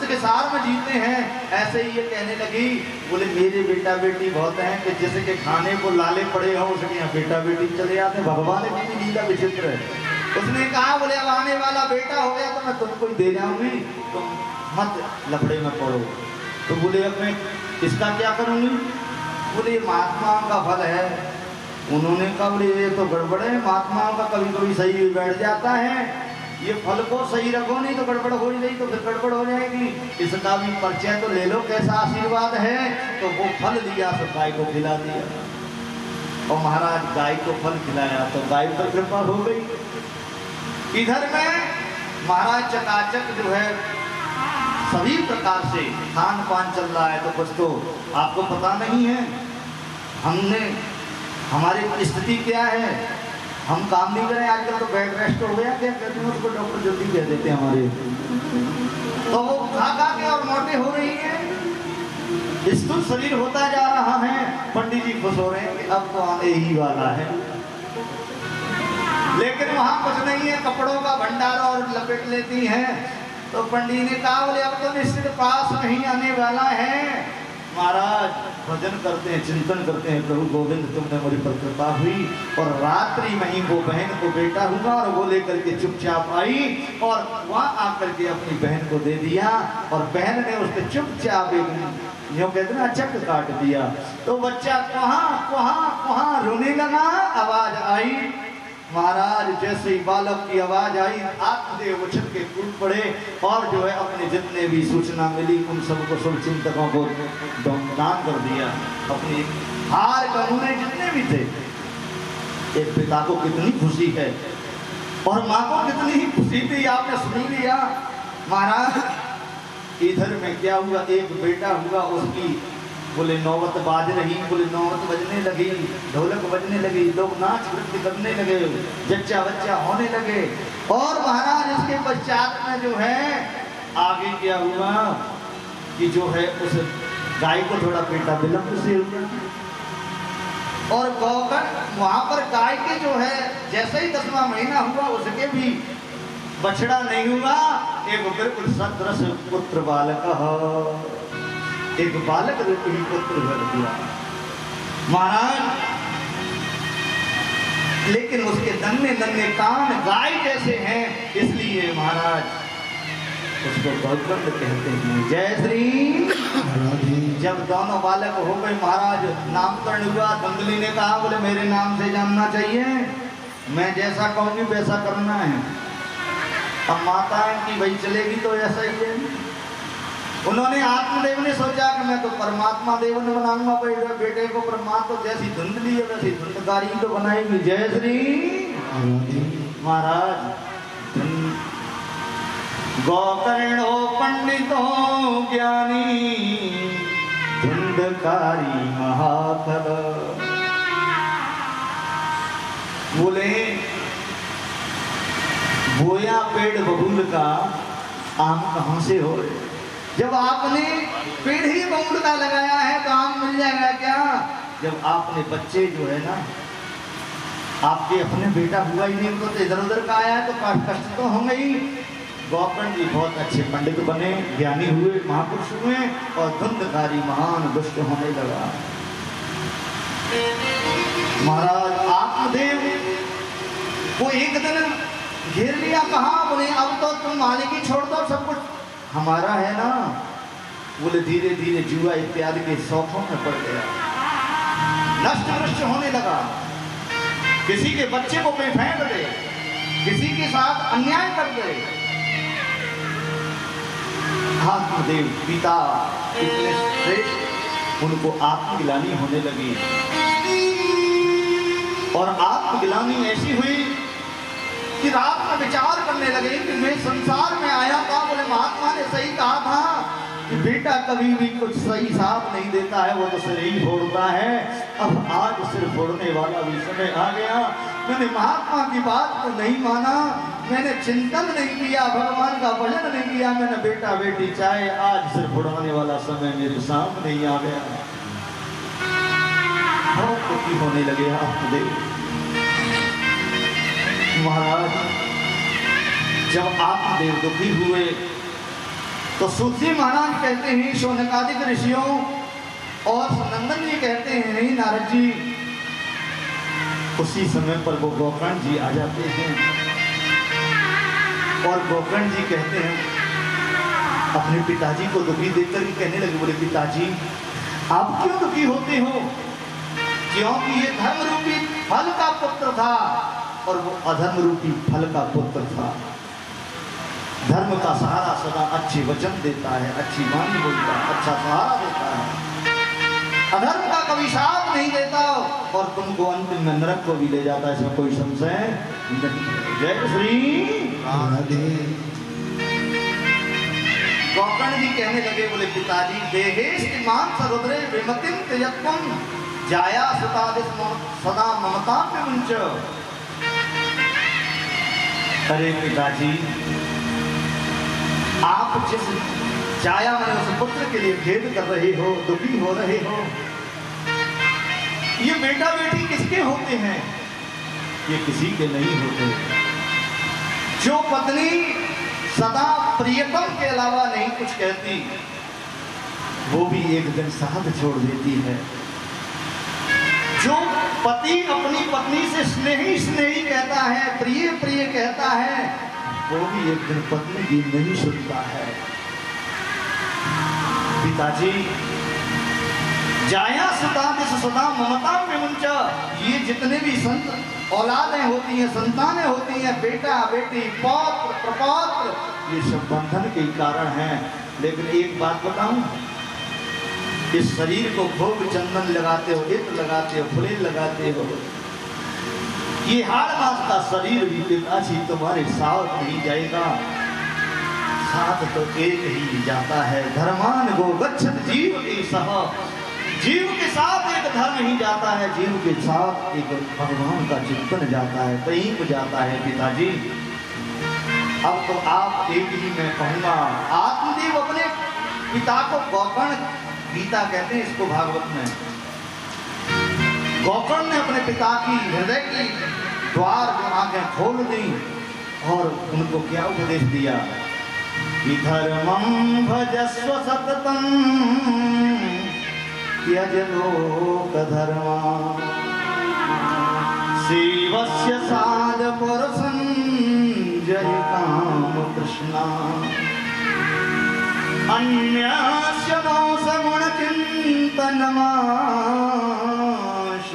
के सार में जीते हैं। ऐसे ही ये कहने लगी बोले मेरे बेटा बेटी बहुत हैं कि जैसे कि खाने को लाले पड़े हो उसके यहाँ बेटा बेटी चले जाते हैं। भगवान की भी लीला विचित्र है। उसने कहा बोले अब आने वाला बेटा हो गया तो मैं तुमको ही दे जाऊंगी, तुम मत लफड़े में पड़ो। तो बोले अब मैं इसका क्या करूंगी? बोले ये महात्माओं का फल है। उन्होंने कहा बोले ये तो गड़बड़ है, महात्माओं का कभी कभी सही बैठ जाता है, ये फल को सही रखो नहीं तो गड़बड़ हो ही नहीं तो फिर गड़बड़ हो जाएगी। इसका भी परिचय तो ले लो कैसा आशीर्वाद है। तो वो फल दिया तो गाय को खिला दिया, और महाराज गाय को फल खिलाया तो गाय पर कृपा हो गई। इधर में महाराज चकाचक जो है सभी प्रकार से खान पान चल रहा है, तो कुछ तो आपको पता नहीं है। हमारी स्थिति क्या है, हम काम नहीं करें आजकल तो बेड रेस्ट हो गया, क्या कहते हैं उसको डॉक्टर जल्दी कह देते हैं हमारे, तो वो खा खा के और मोटे हो रही है। स्थूल शरीर होता जा रहा है। पंडित जी खुश हो रहे हैं कि अब तो आने ही वाला है, लेकिन वहां कुछ नहीं है, कपड़ों का भंडार और लपेट लेती हैं। तो पंडित ने कहा बोले अब तो निश्चित पास नहीं आने वाला है। महाराज भजन करते हैं, चिंतन करते हैं, प्रभु गोविंद तुमने मुझ पर कृपा हुई और रात्रि में ही वो बहन को बेटा हुआ और वो लेकर के चुपचाप आई और वहां आकर के अपनी बहन को दे दिया और बहन ने उसके चुपचाप यूं कहते ना चक काट दिया। तो बच्चा कहाँ रोने लगा, आवाज आई। महाराज जैसे ही बालक की आवाज आई आत्मदेव उछल के कूद पड़े और जो है अपने जितने भी सूचना मिली उन सबको सब चिंतकों को दान कर दिया। अपनी हार कानूने जितने भी थे, एक पिता को कितनी खुशी है और माँ को कितनी ही खुशी थी, आपने सुनी लिया। महाराज इधर में क्या हुआ, एक बेटा हुआ, उसकी बोले नौबत बाज रही, बोले नौबत बजने लगी, ढोलक बजने लगी, लोग नाच नृत्य करने लगे, जच्चा बच्चा होने लगे। और महाराज इसके पश्चात में जो है आगे क्या हुआ कि जो है उस गाय को थोड़ा पेटा विलंब से हुआ और गौकर वहां पर गाय के जो है जैसे ही 10वां महीना हुआ उसके भी बछड़ा नहीं हुआ। एक बिल्कुल सदृश पुत्र बालक, एक बालक रूपी पुत्र भर दिया महाराज। लेकिन उसके नन्हे नन्हे कान गाय जैसे हैं, इसलिए महाराज उसको गौतम कहते हैं। जय श्री। जब दोनों बालक हो गए महाराज, नामकरण हुआ। दंगली ने कहा बोले मेरे नाम से जानना चाहिए, मैं जैसा कहूंगी वैसा करना है। अब माता की भाई चलेगी तो ऐसा ही है। उन्होंने आत्मदेव ने सोचा कि मैं तो परमात्मा देव ने बनाऊंगा बेटे को, परमात्मा तो जैसी धुंधली है वैसी धुंधकारी तो बनाएंगे। जय श्री महाराज। गौकर्णो पंडितो ज्ञानी धुंधकारी महाफल। बोले बोया पेड़ बबूल का आम कहां से हो रहे? जब आपने पेड़ ही बबूल का लगाया है तो आम मिल जाएगा क्या? जब आपने बच्चे जो है ना, आपके अपने बेटा हुआ ही नहीं, तो इधर उधर का आया है तो कष्ट तो होंगे ही। गौकर्ण जी बहुत अच्छे पंडित बने, ज्ञानी हुए, महापुरुष हुए और धुंधकारी महान दुष्ट होने लगा। महाराज आत्मदेव को एक दिन घेर लिया, कहा बोले अब तो तुम मालिक ही छोड़ दो, सब कुछ हमारा है ना। बोले धीरे धीरे जुआ इत्यादि के शौकों में पड़ गया, नष्ट भ्रष्ट होने लगा। किसी के बच्चे को कोई फेंक दे, किसी के साथ अन्याय कर दे। आत्मदेव पिता इतने श्रेष्ठ, उनको आत्मग्लानि होने लगी और आत्मग्लानि ऐसी हुई कि रात में विचार करने लगे कि मैं संसार में आया था। बोले महात्मा ने सही कहा था कि बेटा कभी भी कुछ सही साथ नहीं देता है, वो तो सिर ही फोड़ता है। अब आज सिर फोड़ने वाला भी समय आ गया। मैंने महात्मा की बात को नहीं माना, मैंने चिंतन नहीं किया, भगवान का भजन नहीं किया, मैंने बेटा बेटी चाहे, आज सिर फोड़ने वाला समय मेरे सामने ही आ गया। बहुत दुखी होने लगे आत्मदेव। महाराज जब आत्मदेव दुखी हुए तो सूत्री महाराज कहते हैं, शौनकादिक ऋषियों और सनंदन जी कहते हैं नहीं नारद जी। उसी समय पर वो गौकर्ण जी आ जाते हैं और गौकर्ण जी कहते हैं अपने पिताजी को दुखी देखकर के कहने लगे, बोले पिताजी आप क्यों दुखी होते हो? क्योंकि ये धर्म रूपी फल का पुत्र था और वो अधर्म रूपी फल का पुत्र था। धर्म का सहारा सदा अच्छे वचन देता है, अच्छी वाणी बोलता है, अच्छा सहारा देता है, अधर्म का कभी साथ नहीं देता और तुमको अंतिम में नरक को भी ले जाता है, इसमें कोई संशय नहीं। जय श्री राधे। गौकर्ण जी कहने लगे, बोले पिताजी देहेश मांस रुद्रे विमतिम त्यजत्वम जाया सदा ममता पे मुंच। अरे पिताजी आप जिस जाया मैंने उस पुत्र के लिए खेद कर रहे हो, दुखी हो रहे हो। ये बेटा बेटी किसके होते हैं? ये किसी के नहीं होते। जो पत्नी सदा प्रियतम के अलावा नहीं कुछ कहती, वो भी एक दिन साथ छोड़ देती है। जो पति अपनी पत्नी से स्नेही स्नेही कहता है, प्रिय प्रिय कहता है, वो भी एक दिन पत्नी की नहीं सुनता है। पिताजी जाया सुता दिस सदा ममता में मुंचा, ये जितने भी संत औलादें होती हैं, संतानें होती हैं, बेटा बेटी पौत्र प्रपौत्र, ये सब बंधन के कारण हैं। लेकिन एक बात बताऊं, इस शरीर को भोग चंदन लगाते हो, इत्र लगाते हो, फुले लगाते हो, ये हाड़ मास का शरीर भी पिताजी तुम्हारे साथ नहीं जाएगा, साथ तो एक ही जाता है। धर्मान गो गच्छत जीव के सह, जीव के साथ एक धर्म ही जाता है, जीव के साथ एक भगवान का चिंतन जाता है, कहीं जाता है। पिताजी अब तो आप एक ही मैं कहूंगा, आत्मदेव अपने पिता को गौकर्ण, गीता कहते हैं इसको भागवत में, गौकर्ण ने अपने पिता की हृदय की द्वार जो आंखें खोल दी और उनको क्या उपदेश दिया कि धर्मं भजस्व सततं त्यज लोक धर्मा सेवस्य साध पुरुषं जय काम कृष्णा अन्यस्य नो सगुण चिंतनमा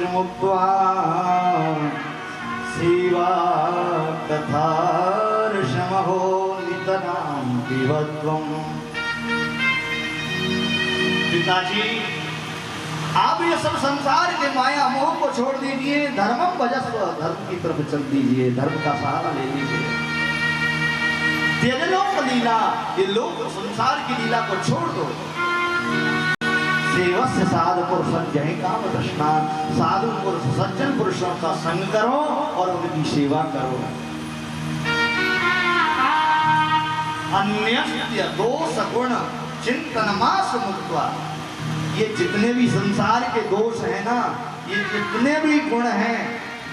मुक्त्वा सेवा कथार्षमहो नितरां विवत्वम्। पिताजी आप ये सब संसार के माया मोह को छोड़ दीजिए, धर्मं भजस्व, धर्म की तरफ चल दीजिए, धर्म का सहारा ले लीजिए। त्यज लोक लीला, ये लोक संसार की लीला को छोड़ दो। सेवस्य साधु पुरुषं जय काम कृष्णा, साधु पुरुष सज्जन पुरुषों का संग करो और उनकी सेवा करो। अन्यस्य दोष गुण चिंतनमास मुक्त्वा, ये जितने भी संसार के दोष हैं ना, ये जितने भी गुण हैं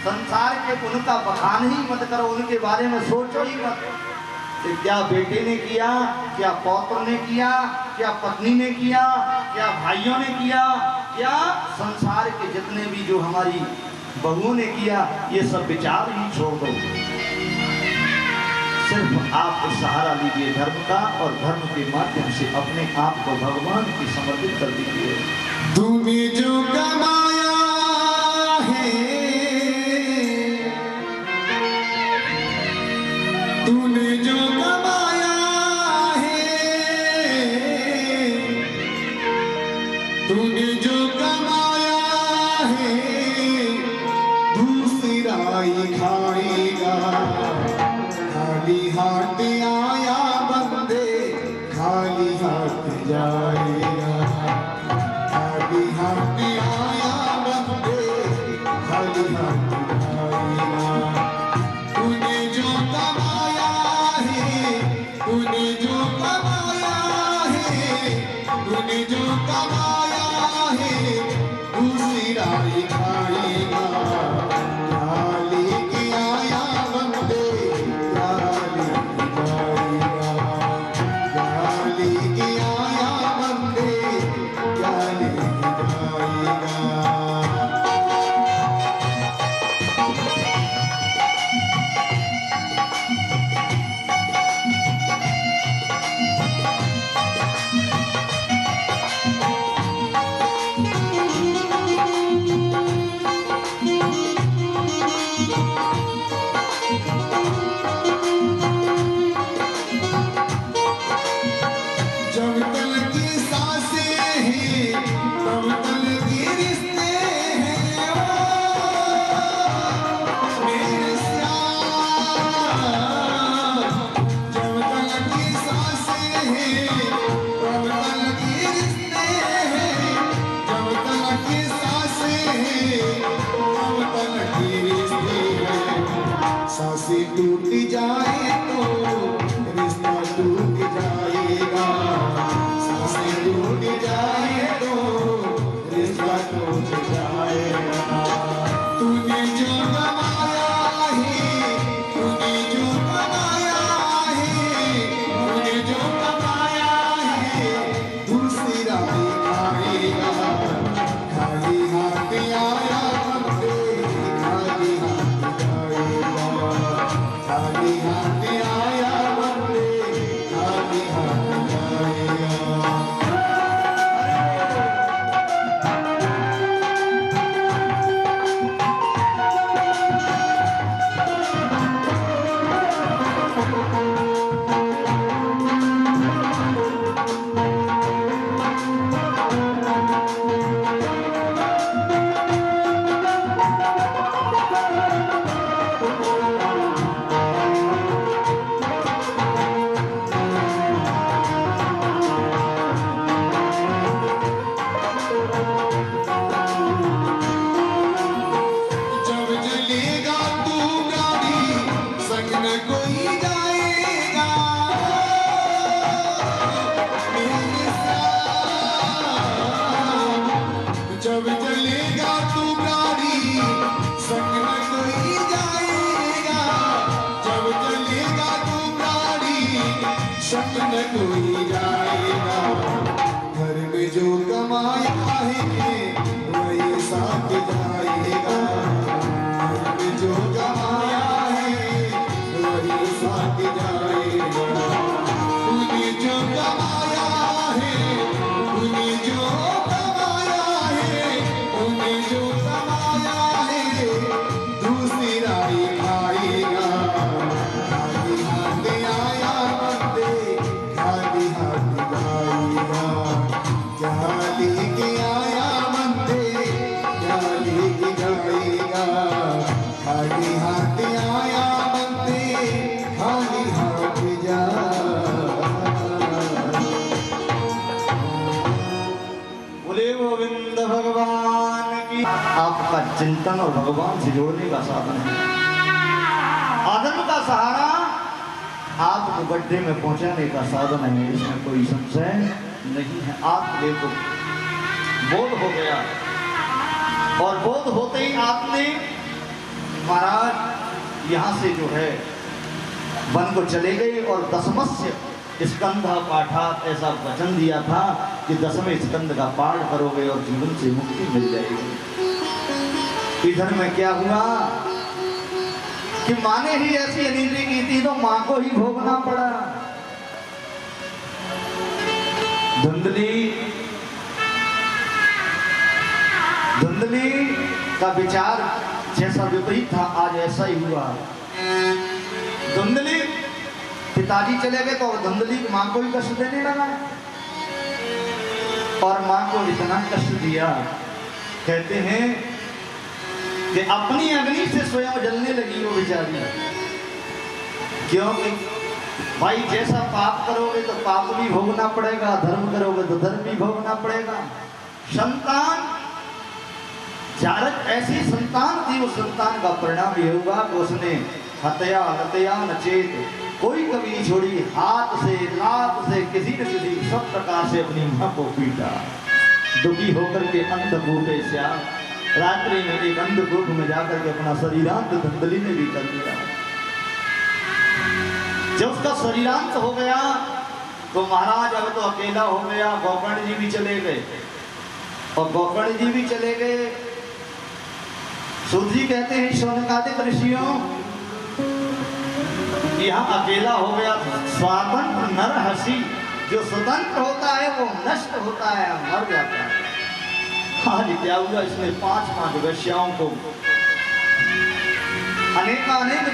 संसार के, उनका बखान ही मत करो, उनके बारे में सोचो ही मत। क्या बेटे ने किया, क्या पौत्र ने किया, क्या पत्नी ने किया, क्या भाइयों ने किया, क्या संसार के जितने भी जो हमारी बहुओं ने किया, ये सब विचार ही छोड़ दो। सिर्फ आप सहारा लीजिए धर्म का और धर्म के माध्यम से अपने आप को भगवान की समर्पित कर दीजिए। तूने जो कमाया है, तूने जो कमाया है, तूने जो कमाया है, दूसरा ही खाएगा। खाली हाथ आया बंदे, खाली हाथ जाएगा। खाली हाथ आया बंदे, खाली हाथ जाएगा। तूने जो कमाया है, तूने जो कमाया है, तूने जो कमाया है, दूसरा ही खाएगा। क्या लेके आया बंदे, क्या लेके जाएगा। क्या लेके आया संग न कोई जाएगा। घर में जो कमाया है वही साथ जाएगा। घर में जो कमाया है वही साथ जाएगा। तूने जो कमाया है तूने जो कमाया है तूने जो कमाया है दूसरा ही खाएगा। खाली हाथ आया बंदे खाली हाथ जाएगा। क्या लेके आया बंदे क्या लेके जाएगा। खाली हाथ आया बंदे खाली हाथ जाएगा। बोले गोविंद भगवान की। आपका चिंतन और भगवान से जोड़ने का साधन है। आदम का सहारा आपको गड्ढे में पहुंचाने का साधन है, इसमें कोई संशय नहीं है। आप देखो बोध हो गया और बोध होते ही आपने महाराज यहाँ से जो है वन को चले गए और दशमस्य स्कंध पाठात ऐसा वचन दिया था कि 10वें स्कंद का पाठ करोगे और जीवन से मुक्ति मिल जाएगी। इधर में क्या हुआ कि माँ ने ही ऐसी अनीति की थी तो माँ को ही भोगना पड़ा। धुंधली का विचार जैसा विपरीत था आज ऐसा ही हुआ। धुंधली पिताजी चले गए तो धुंधली माँ को ही कष्ट देने लगा और माँ को इतना कष्ट दिया, कहते हैं कि अपनी अग्नि से स्वयं जलने लगी वो बेचारी। क्योंकि भाई जैसा पाप करोगे तो पाप भी भोगना पड़ेगा, धर्म करोगे तो धर्म भी भोगना पड़ेगा। संतान जारक ऐसी संतान थी, उस संतान का परिणाम ये हुआ कि उसने हत्या हत्या न चेत कोई कभी नहीं छोड़ी। हाथ से लात से किसी न किसी सब प्रकार से अपनी मां को पीटा। दुखी होकर के अंधकूपे श्याम रात्रि में एक अंधकूप में जाकर के अपना शरीरांत धुंधली ने भी कर दिया। जब उसका शरीरांत हो गया तो महाराज अब तो अकेला हो गया। गोकर्ण जी भी चले गए और गोकर्ण जी भी चले गए। सूत जी कहते हैं शौनकादिक ऋषियों यहाँ अकेला हो गया। स्वतंत्र नर हसी, जो स्वतंत्र होता है वो नष्ट होता है, मर जाता है। आज क्या हुआ, इसने 5 वेश्याओं को अनेक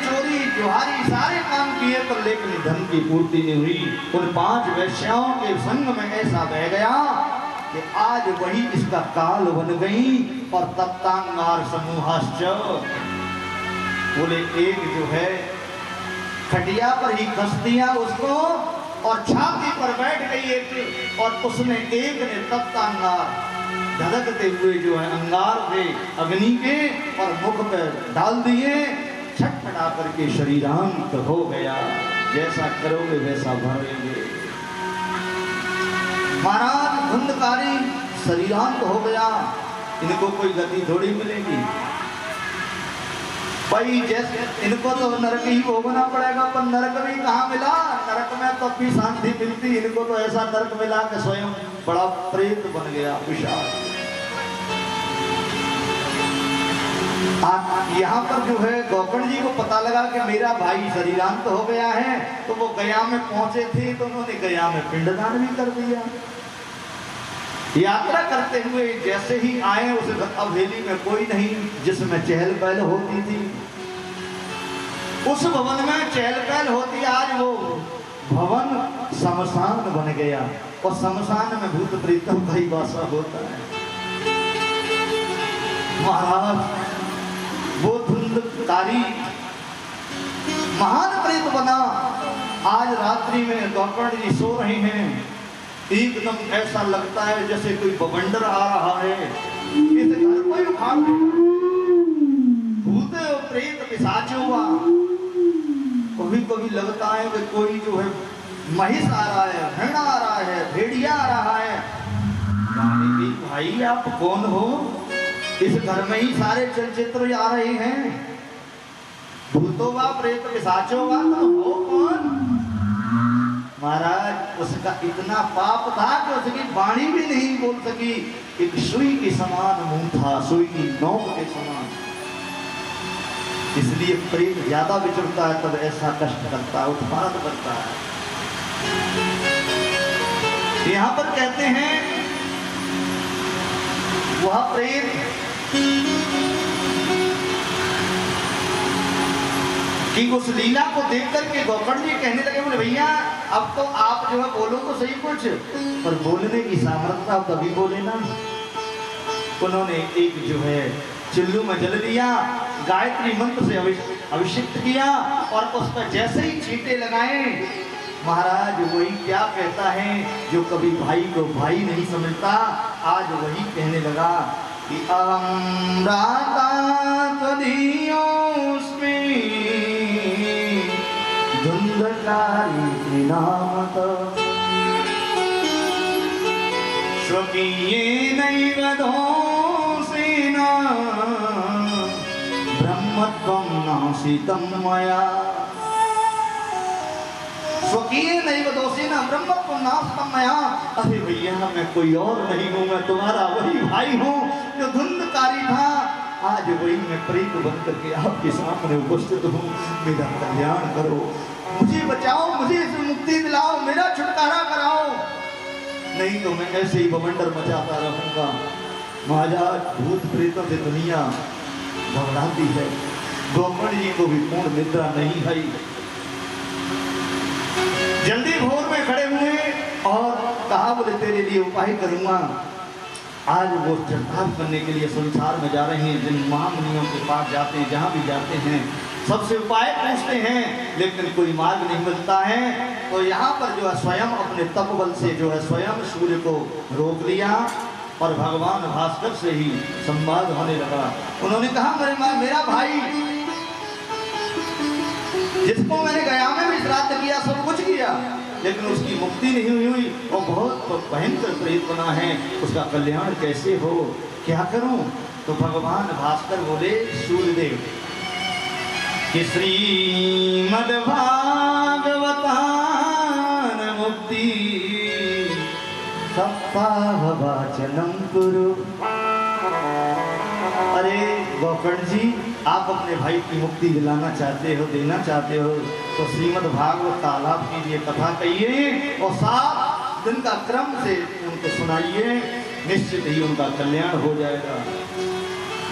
चोरी जुहारी सारे काम किए पर लेकिन धन की पूर्ति नहीं हुई। उन 5 वेश्याओं के संग में ऐसा बह गया कि आज वही इसका काल बन गई। और तप्तांगार समूहाश्च, बोले एक जो है खटिया पर ही कस दिया उसको और छाती पर बैठ गई एक, और उसने एक ने तप्तांगार धधकते हुए जो है अंगार थे अग्नि के और मुख पर डाल दिए। छटपटा करके शरीरांत हो गया। जैसा करोगे वैसा भरोगे। महाराज धुंधकारी शरीरांत हो गया, इनको कोई गति थोड़ी मिलेगी भाई। जैसे इनको तो नरक ही भोगना पड़ेगा, पर नरक भी कहाँ मिला। नरक में तो भी शांति मिलती, इनको तो ऐसा नरक मिला कि स्वयं बड़ा प्रेत बन गया विशाल। यहाँ पर जो है गोकर्ण जी को पता लगा कि मेरा भाई शरीरांत हो गया है, तो वो गया में पहुंचे थे तो उन्होंने गया में पिंडदान भी कर दिया। यात्रा करते हुए जैसे ही आए उस हवेली में कोई नहीं जिसमें चहल पहल होती थी। उस भवन में चहल पहल होती, आज वो भवन शमशान बन गया और शमशान में भूत प्रेतों का ही वासा होता है। महाराज वो धुंधकारी महान प्रेत बना। आज रात्रि में गोकर्ण जी सो रहे हैं, एकदम ऐसा लगता है जैसे कोई बवंडर आ रहा है, इस घर को ही उखाड़ देगा। भूत प्रेत पिशाच हुआ। कभी कभी लगता है कि कोई जो है महिष आ रहा है, भेड़ा आ रहा है, भेड़िया आ रहा है। भाई आप कौन हो? इस घर में ही सारे चलचित्र आ रहे हैं। भूतो वा प्रेत पिशाचो वा, तुम हो कौन? महाराज उसका इतना पाप था कि उसकी वाणी भी नहीं बोल सकी। एक सुई के समान मुंह था, सुई की नोक के समान। इसलिए प्रेम ज्यादा विचरता है तब ऐसा कष्ट करता है, उत्पाद करता है। यहां पर कहते हैं वह प्रेम कि उस लीला को देख करके गोकर्ण जी कहने लगे, बोले भैया अब तो आप जो है बोलो तो सही कुछ, पर बोलने की सामर्थ्य आप तभी बोले ना। उन्होंने एक जो है चिल्लू में जल दिया, गायत्री मंत्र से अभिषिक्त किया और उस पर जैसे ही छींटे लगाए, महाराज वही क्या कहता है जो कभी भाई को भाई नहीं समझता, आज वही कहने लगा कि अहम राता धुंधकारी नामत स्वकीयेनैव दोषेण ब्रह्मत्वं नाशितं मया। स्वकीयेनैव दोषेण ब्रह्मत्वं नाशितं मया। अरे भैया मैं कोई और नहीं हूँ, मैं तुम्हारा वही भाई हूँ जो धुंधकारी था। आज वही मैं प्रेत बन करके आपके सामने उपस्थित हूँ। मेरा कल्याण करो, मुझे बचाओ, मुझे इससे मुक्ति दिलाओ, मेरा छुटकारा कराओ, नहीं तो मैं ऐसे ही बवंडर मचाता रहूंगा। महाराज भूत प्रेतों से दुनिया घबराती है, गोकर्ण जी को भी पूर्ण निद्रा नहीं है। जल्दी भोर में खड़े हुए और कहा, बोले तेरे लिए उपाय करूंगा। आज वो चरताप करने के लिए संसार में जा रहे हैं, जिन महामुनियों के पास जाते हैं, जहाँ भी जाते हैं सबसे उपाय पूछते हैं, लेकिन कोई मार्ग नहीं मिलता है। तो यहाँ पर जो है स्वयं अपने तप बल से जो है स्वयं सूर्य को रोक लिया और भगवान भास्कर से ही संवाद होने लगा। उन्होंने कहा, मेरा भाई जिसको मैंने गया में भी श्राद्ध किया, सब कुछ किया, लेकिन उसकी मुक्ति नहीं हुई और बहुत भयंकर प्रेत बना है, उसका कल्याण कैसे हो, क्या करूं? तो भगवान भास्कर बोले सूर्यदेव कि श्रीमद् भागवतान मुक्ति सप्ताह वाचनम कुरु। अरे गोकर्ण जी, आप अपने भाई की मुक्ति दिलाना चाहते हो, देना चाहते हो, तो श्रीमद् भागवत का आलाप कीजिए, कथा कहिए और 7 दिन का क्रम से उनको सुनाइए, निश्चित ही उनका कल्याण हो जाएगा।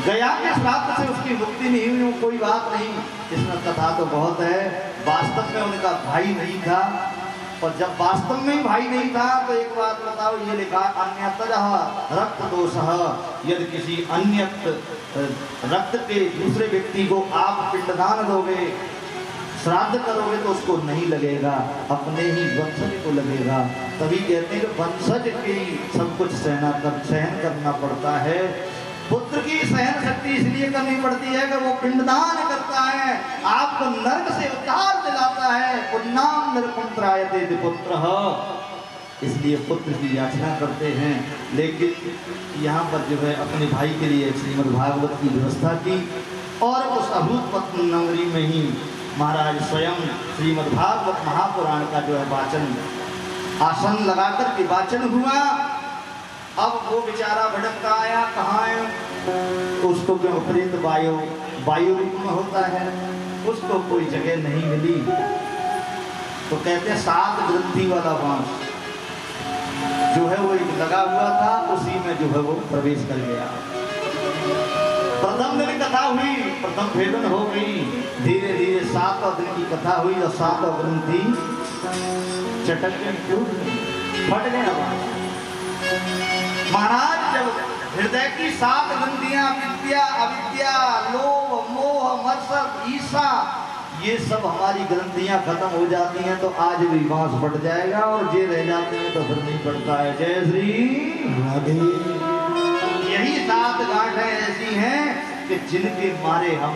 गया के श्राद्ध से उसकी मुक्ति नहीं हुई, कोई बात नहीं, इसमें कथा तो बहुत है। वास्तव में उनका भाई नहीं था, और जब वास्तव में भाई नहीं था तो एक बात बताओ, ये लिखा अन्यतरः रक्त दोषः, यदि किसी अन्य रक्त के दूसरे व्यक्ति को आप पिंडदान दोगे, श्राद्ध करोगे तो उसको नहीं लगेगा, अपने ही वंशज को लगेगा। तभी कहते हैं कि वंशज की सब कुछ सहन करना पड़ता है। पुत्र की सहन शक्ति इसलिए करनी पड़ती है कि वो पिंडदान करता है, आपको नरक से उद्धार दिलाता है। पुण्णाम नरपुत्रायते पुत्रः, इसलिए पुत्र की याचना करते हैं। लेकिन यहाँ पर जो है अपने भाई के लिए श्रीमद् भागवत की व्यवस्था की, और उस अभूतपूर्व नगरी में ही महाराज स्वयं श्रीमद् भागवत महापुराण का जो है वाचन, आसन लगाकर के वाचन हुआ। अब वो बेचारा भटकता आया, कहाँ है? उसको क्यों प्रेत वायु रूप में होता है, उसको कोई जगह नहीं मिली। तो कहते हैं 7 ग्रंथि वाला बांस जो है वो लगा हुआ था, उसी में जो है वो प्रवेश कर गया। प्रथम दिन कथा हुई, प्रथम भेदन हो गई, धीरे धीरे 7वां दिन की कथा हुई और 7वां ग्रंथि चटक फट गया। महाराज जब हृदय की 7 ग्रंथियां विद्या, अविद्या, लोभ, मोह, मत्सर, ईर्षा, ये सब हमारी ग्रंथियां खत्म हो जाती हैं तो आज भी बांस फट जाएगा, और जे रह जाते हैं तो फिर नहीं पड़ता है। जय श्री राधे। यही 7 गांठें ऐसी हैं कि जिनके मारे हम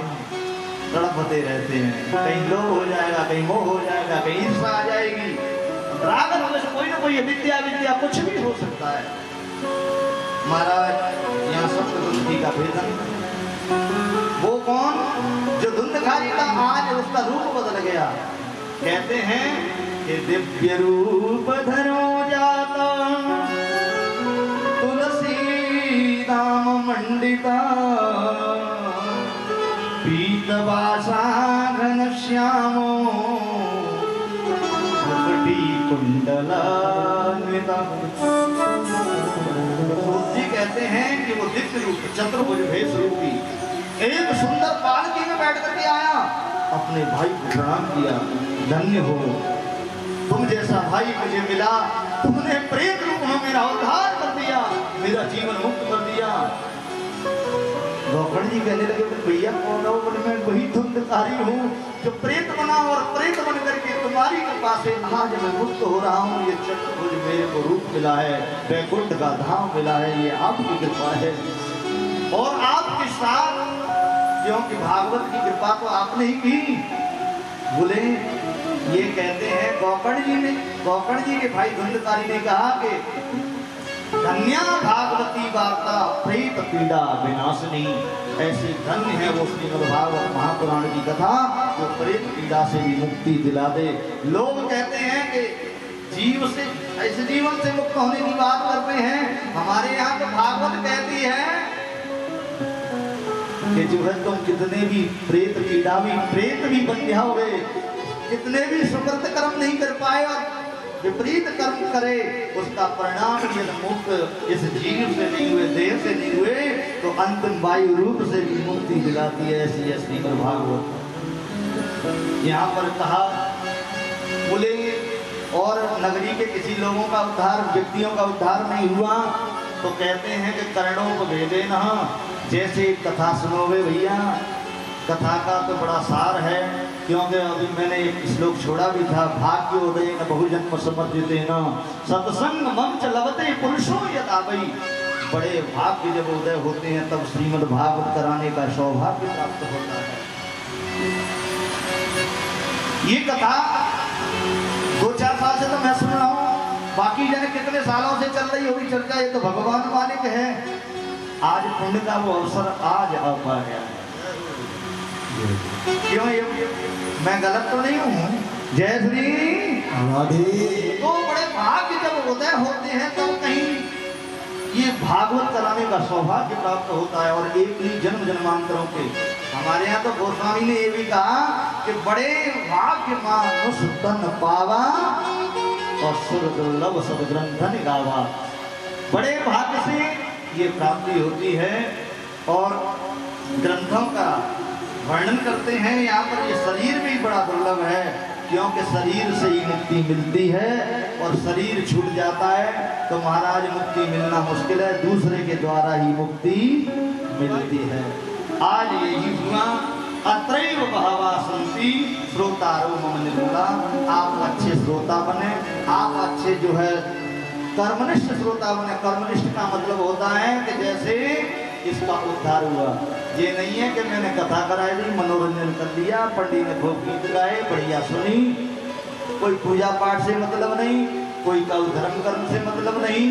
तड़पते रहते हैं। कहीं लोभ हो जाएगा, कहीं मोह हो जाएगा, कहीं ईर्षा आ जाएगी, राग से कोई ना कोई विद्या विद्या कुछ भी हो सकता है। महाराज यहाँ सप्तग्रंथि का भेदन, वो कौन जो धुंधकारी का आज उसका रूप बदल गया। कहते हैं के दिव्य रूप धरो जाता तुलसी दाम मंडिता पीतवासा घन श्यामो मुकुटी कुंडलान्विता। जी कहते हैं कि वो दिव्य रूप चतुर्भुज भेष रूपी एक सुंदर पालकी में बैठ करके आया, अपने भाई को प्रणाम किया। धन्य हो तुम जैसा भाई मुझे मिला, तुमने प्रेत रूप में मेरा उद्धार कर दिया, मेरा जीवन मुक्त कर दिया। गौकर्ण जी कहने लगे भैया कौन हो? बोले मैं वही धुंधकारी हूँ जो प्रेत बना और प्रेत बन करके तुम्हारी कृपा से आज मैं मुक्त हो रहा हूँ। ये चतुर्भुज मेरे को रूप मिला है, वैकुंठ का धाम मिला है, ये आपकी कृपा है। और आपके साथ क्योंकि भागवत की कृपा तो आपने ही की। बोले ये कहते हैं गौकर्ण जी के भाई धुंधकारी ने कहा कि धन्या भागवती वार्ता प्रेत पीड़ा विनाशनी। ऐसी धन्य है वो श्रीमद् भागवत महापुराण की कथा जो प्रेत पीड़ा से भी मुक्ति दिला दे। लोग कहते हैं कि जीव से ऐसे जीवन से मुक्त होने की बात करते हैं, हमारे यहाँ तो भागवत कहती है कि जो है तुम कितने भी प्रेत पीड़ा भी प्रेत भी बन जाओगे, कितने भी सुकृत कर्म नहीं कर पाए और विपरीत कर्म करे, उसका परिणाम यदि मुक्त इस जीव से नहीं हुए, देह से नहीं हुए, तो अंतिम वायु रूप से भी मुक्ति दिलाती है। ऐसी श्रीमद् भागवत यहाँ पर कहा। बोले और नगरी के किसी लोगों का उद्धार, व्यक्तियों का उद्धार नहीं हुआ तो कहते हैं कि कर्णों को भेदे न। जैसे कथा सुनोगे भैया, कथा का तो बड़ा सार है, क्योंकि अभी मैंने एक श्लोक छोड़ा भी था, भाग्योदय न बहुजन्म समर्जिते न सत्संग मंच लवते पुरुषों यदा वही। बड़े भाग्य जब उदय होते हैं तब श्रीमद् भागवत कराने का सौभाग्य प्राप्त होता है। ये कथा 2-4 साल से तो मैं सुन रहा हूँ, बाकी जने कितने सालों से चल रही होगी चर्चा, ये तो भगवान मालिक है। आज पुण्य का वो अवसर आज आ पा गया है। क्यों ये मैं गलत तो नहीं हूँ? जय श्री राधे। तो बड़े भाग्य जब उदय होते हैं तो कहीं ये भागवत कराने का सौभाग्य प्राप्त होता है। और एक ही जन्म जन्मांतरों के हमारे यहाँ तो गोस्वामी ने ये भी कहा कि बड़े भाग्य मानुष तन पावा और सुर दुर्लभ सदग्रंथन गावा। बड़े भाग्य से ये प्राप्ति होती है। और ग्रंथों का वर्णन करते हैं यहाँ पर, ये शरीर भी बड़ा दुर्लभ है, क्योंकि शरीर से ही मुक्ति मिलती है और शरीर छूट जाता है तो महाराज मुक्ति मिलना मुश्किल है, दूसरे के द्वारा ही मुक्ति मिलती है। आज यही हुआ। अत्रैव बहवा सन्ति श्रोतारो मम निर्मला। आप अच्छे श्रोता बने, आप अच्छे जो है कर्मनिष्ठ श्रोता बने। कर्मनिष्ठ का मतलब होता है कि जैसे इसका उद्धार हुआ। ये नहीं है कि मैंने कथा कराई दी, मनोरंजन कर लिया, पंडित ने खूब गीत गाए, बढ़िया सुनी, कोई पूजा पाठ से मतलब नहीं, कोई का धर्म कर्म से मतलब नहीं,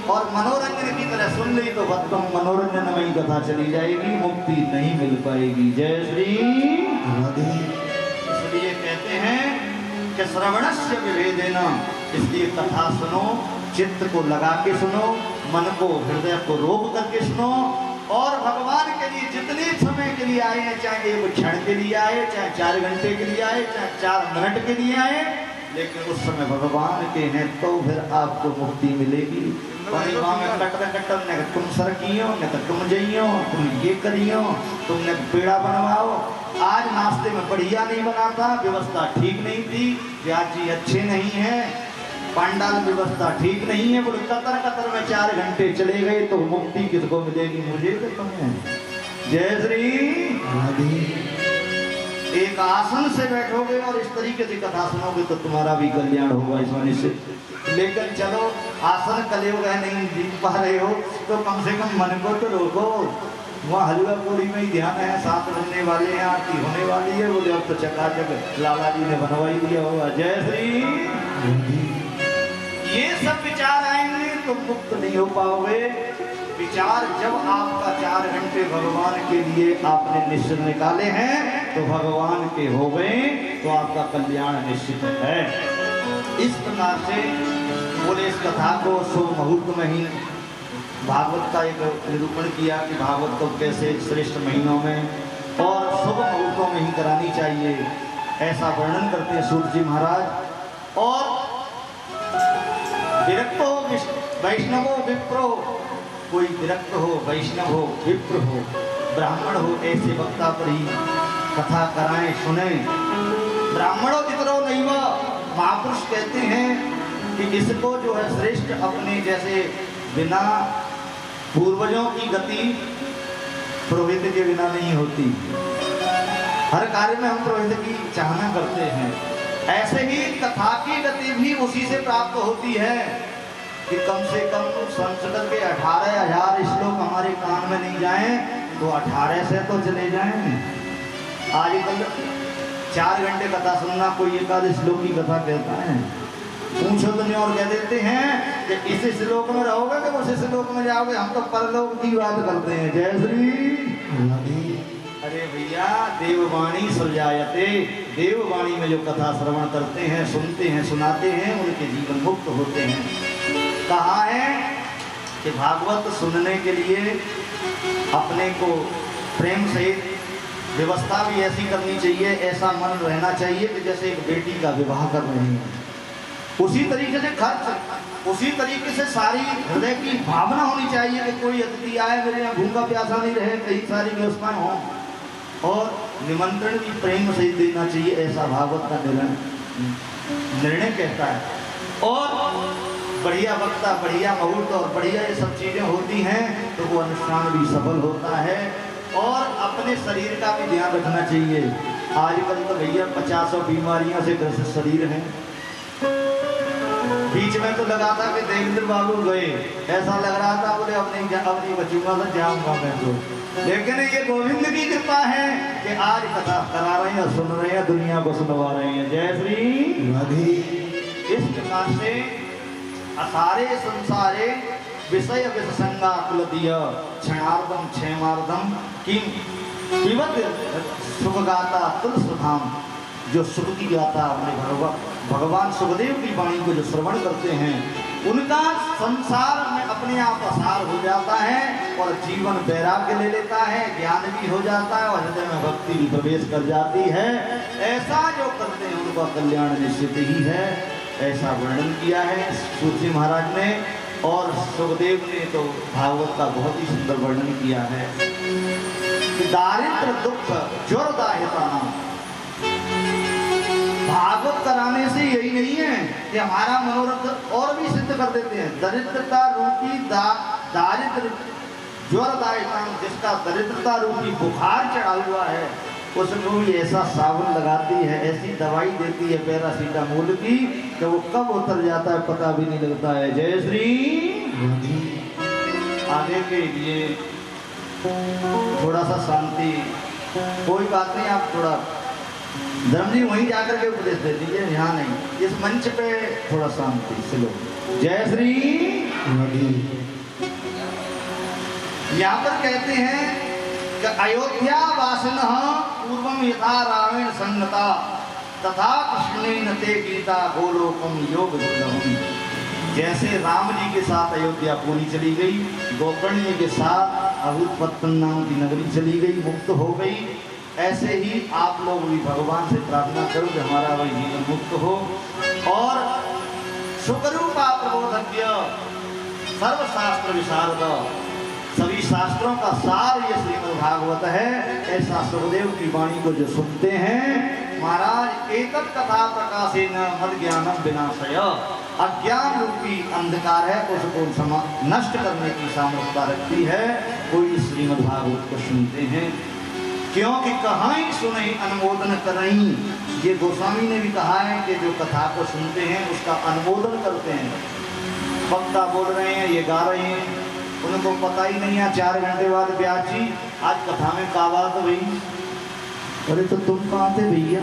और मनोरंजन की तरह सुन ली तो बस तुम मनोरंजन में ही कथा चली जाएगी, मुक्ति नहीं मिल पाएगी। जय श्री राधे। इसलिए कहते हैं कि श्रवणस्य विभेदेना, इसलिए कथा सुनो, चित्त को लगा के सुनो, मन को हृदय को रोक करके सुनो। और भगवान के लिए जितने समय के लिए आए हैं, चाहे 1 क्षण के लिए आए, चाहे 4 घंटे के लिए आए, चाहे 4 मिनट के लिए आए, लेकिन उस समय भगवान के हैं तो फिर आपको मुक्ति मिलेगी। परिवार में कटर ने तुम सरकियो, न तो तुम जइयो, तुम ये करियो, तुमने पेड़ा बनवाओ। आज नाश्ते में बढ़िया नहीं बना था, व्यवस्था ठीक नहीं थी, प्याज जी अच्छे नहीं है, पंडाल व्यवस्था ठीक नहीं है, बोले कतर में 4 घंटे चले गए तो मुक्ति किसको मिलेगी? मुझे तो तुम्हें। जय श्री राधे। एक आसन से बैठोगे और इस तरीके से कथा सुनोगे तो तुम्हारा भी कल्याण होगा इस वाणी से। लेकिन चलो आसन कलयुग है, नहीं जीत पा रहे हो तो कम से कम मन को तो रोको। वहाँ हलवा पूरी में ही ध्यान है, 7 बजने वाले हैं, आरती होने वाली है, बोले अब तो चकाचक लाला जी ने बनवाई दिया होगा। जय श्री। ये सब विचार आएंगे तो मुक्त नहीं हो पाओगे। विचार जब आपका 4 घंटे भगवान के लिए आपने निश्चित निकाले हैं तो भगवान के हो गए तो आपका कल्याण निश्चित है। इस प्रकार से बोले इस कथा को शुभ मुहूर्त में ही भागवत का एक निरूपण किया कि भागवत को कैसे श्रेष्ठ महीनों में और शुभ मुहूर्तों में ही करानी चाहिए, ऐसा वर्णन करते हैं सूत जी महाराज। और विरक्त हो वैष्णव हो विप्र हो, कोई विरक्त हो वैष्णव हो विप्र हो ब्राह्मण हो, ऐसे वक्ता पर ही कथा कराएं सुने। ब्राह्मणों जितरो नहीं वो महापुरुष कहते हैं कि इसको जो है श्रेष्ठ अपने जैसे बिना पूर्वजों की गति पुरोहित के बिना नहीं होती। हर कार्य में हम पुरोहित की चाहना करते हैं, ऐसे ही कथा की गति भी उसी से प्राप्त होती है कि कम से कम संस्कृत के 18,000 श्लोक हमारे कान में नहीं जाएं तो 18 से तो चले जाएं। आजकल 4 घंटे कथा सुनना कोई एकाध श्लोक की कथा कहता है, पूछो तो नहीं और कह देते हैं कि इस श्लोक में रहोगे कि उस श्लोक में जाओगे, हम तो परलोक की बात करते हैं। जय श्री। अरे भैया देववाणी सुलझायते, देववाणी में जो कथा श्रवण करते हैं सुनते हैं सुनाते हैं उनके जीवन मुक्त होते हैं। कहा है कि भागवत सुनने के लिए अपने को प्रेम से व्यवस्था भी ऐसी करनी चाहिए, ऐसा मन रहना चाहिए कि जैसे एक बेटी का विवाह कर रहे हैं, उसी तरीके से खर्च, उसी तरीके से सारी हृदय की भावना होनी चाहिए कि कोई अतिथि आए मेरे यहाँ भूखा प्यासा नहीं रहे, कई सारी व्यवस्थाएं हों और निमंत्रण भी प्रेम से ही देना चाहिए, ऐसा भागवत का निर्णय कहता है। और बढ़िया वक्ता बढ़िया मुहूर्त और बढ़िया ये सब चीजें होती हैं तो वो अनुष्ठान भी सफल होता है। और अपने शरीर का भी ध्यान रखना चाहिए। आजकल तो भैया 50 बीमारियों से ग्रसित शरीर है। बीच में तो लगा था कि देवेंद्र बाबू गए, ऐसा लग रहा था बोले अपनी बचूंगा तो जाऊंगा मैं तो, लेकिन ये गोविंद की कृपा है कि आज कथा करा रहे हैं, सुन रहे हैं, दुनिया को सुनवा रहे हैं। जय श्री। इस प्रकार से असारे संसारे विषय विसंगा कुलदीय क्षणार्धम क्षेमार्धम किम पिबत सुखगाता तुलसीधाम, जो सुख की गाता अपने भगवान सुखदेव की वाणी को जो श्रवण करते हैं उनका संसार में अपने आप असार हो जाता है और जीवन वैराग्य ले लेता है, ज्ञान भी हो जाता है और हृदय में भक्ति भी प्रवेश कर जाती है। ऐसा जो करते हैं उनका कल्याण निश्चित ही है, ऐसा वर्णन किया है सूत जी महाराज ने। और सुखदेव ने तो भागवत का बहुत ही सुंदर वर्णन किया है कि दारिद्र दुख ज्वरदायता भागवत कराने से यही नहीं है कि हमारा मनोरथ और भी सिद्ध कर देते हैं। दरिद्रता रूपी दारिद्र ज्वरदायता, जिसका दरिद्रता रूपी बुखार चढ़ा हुआ है उसको भी ऐसा साबुन लगाती है, ऐसी दवाई देती है पैरासीटामोल की कि वो कब उतर जाता है पता भी नहीं लगता है। जय श्री। आगे के लिए थोड़ा सा शांति, कोई बात नहीं, आप थोड़ा धर्म जी वहीं जाकर के उपदेश दे दीजिए, यहाँ नहीं, इस मंच पे थोड़ा शांति से लो। जय श्री। यहाँ पर कहते हैं कि अयोध्या वासिन पूर्वम यथा रावण संगता तथा कृष्णेन ते गीता गोलोकम योग दुर्लभम। जैसे राम जी के साथ अयोध्या पूरी चली गई, गोकर्ण के साथ अभूतपत्तन नाम की नगरी चली गई, मुक्त हो गई, ऐसे ही आप लोग भी भगवान से प्रार्थना करो कि हमारा वही जीवन मुक्त हो। और सुखरूपा प्रबोधज्ञ सर्वशास्त्र विशारद, सभी शास्त्रों का सार ये श्रीमद् भागवत है। ऐसा सुखदेव की वाणी को जो सुनते हैं महाराज, एतत् कथा प्रकाशेन मद ज्ञानम विनाशय, अज्ञान रूपी अंधकार है उसको नष्ट करने की सामर्थ्यता रखती है। कोई श्रीमद् भागवत को सुनते हैं क्योंकि कहां सुने अनुमोदन करही, ये गोस्वामी ने भी कहा है कि जो कथा को सुनते हैं उसका अनुमोदन करते हैं। वक्ता बोल रहे हैं, ये गा रहे हैं, उनको पता ही नहीं है 4 घंटे बाद ब्याज जी आज कथा में का बात हुई। अरे तो तुम कहाँ थे भैया?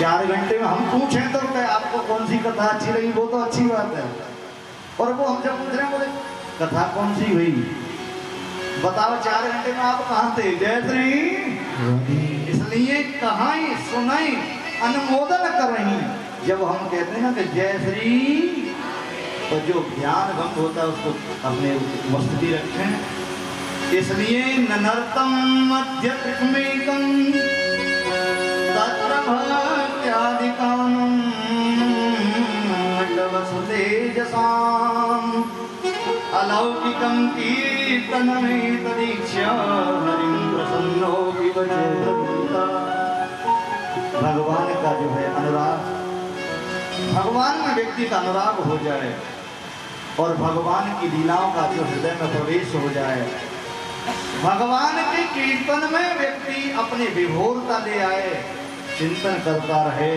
4 घंटे में हम पूछें तो क्या आपको कौन सी कथा अच्छी लगी, वो तो अच्छी बात है, और वो हमसे पूछ रहे हैं बोले कथा कौन सी हुई बताओ, 4 घंटे में आप कहाँ थे? जय श्री। इसलिए कहां सुनाई अनुमोदन कर रही जब हम कहते हैं ना कि जय श्री, तो जो ध्यान भंग होता है उसको अपने उपस्थिति रखें। इसलिए ननर्तम मध्य त्रिकमेकम तत्र भक्त्यादिकानम तेजसाम अलौकिकम कीर्तनमेतदीक्ष्य हरिं प्रसन्नो विभजता। भगवान का जो है अनुराग, भगवान में व्यक्ति का अनुराग हो जाए और भगवान की लीलाओं का जो हृदय में प्रवेश हो जाए, भगवान के कीर्तन में व्यक्ति अपनी विभोरता ले आए, चिंतन करता रहे,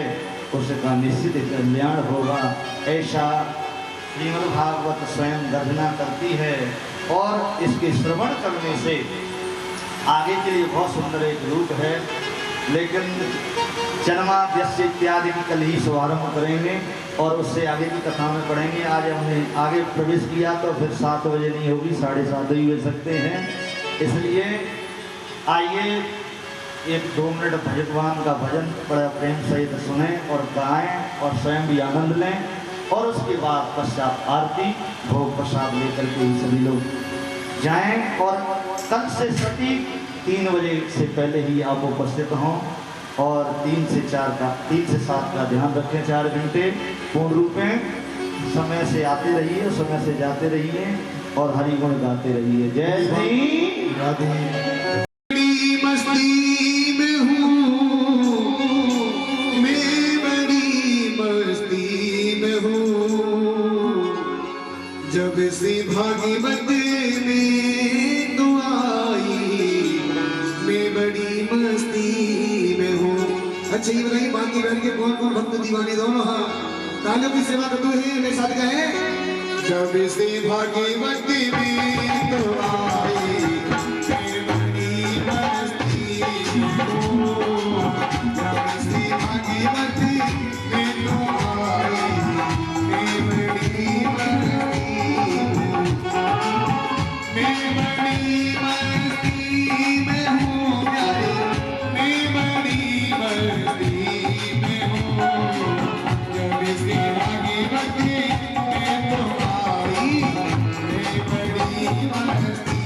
उसका निश्चित कल्याण होगा। ऐसा श्रीमद् भागवत स्वयं गर्जना करती है और इसके श्रवण करने से आगे के लिए बहुत सुंदर एक रूप है। लेकिन जन्माद्यस्य इत्यादि की कल ही शुभारंभ करेंगे और उससे आगे की कथा में पढ़ेंगे। आज हमने आगे प्रवेश किया तो फिर 7 बजे नहीं होगी, 7:30 ही बज सकते हैं। इसलिए आइए 1-2 मिनट भगवान का भजन बड़ा प्रेम सहित सुने और गाएं और स्वयं भी आनंद लें, और उसके बाद पश्चात आरती भोग प्रसाद लेकर के सभी लोग जाएं। और कल से सटीक 3 बजे से पहले ही आप उपस्थित हों और 3 से 7 का ध्यान रखें। 4 घंटे पूर्ण रूप में समय से आते रहिए, समय से जाते रहिए और हरि गुण गाते रहिए। जय श्री राधे। बड़ी मस्ती में हूँ मैं, बड़ी मस्ती में हूँ, जब से भागवत में तू आई मैं बड़ी मस्ती में हूँ। अच्छा ये बताइए बाकी बैठ के कौन कौन भक्त दीवाने दोनों हाँ तालियों की सेवा करते हुए मेरे साथ गए। जब से भागवत में तू आई मैं बड़ी मस्ती में हूँ, जब से भागवत में तू आई मैं बड़ी मस्ती में हूँ प्यारे, मैं बड़ी मस्ती में हूँ, जब से भागवत में तू आई मैं बड़ी मस्ती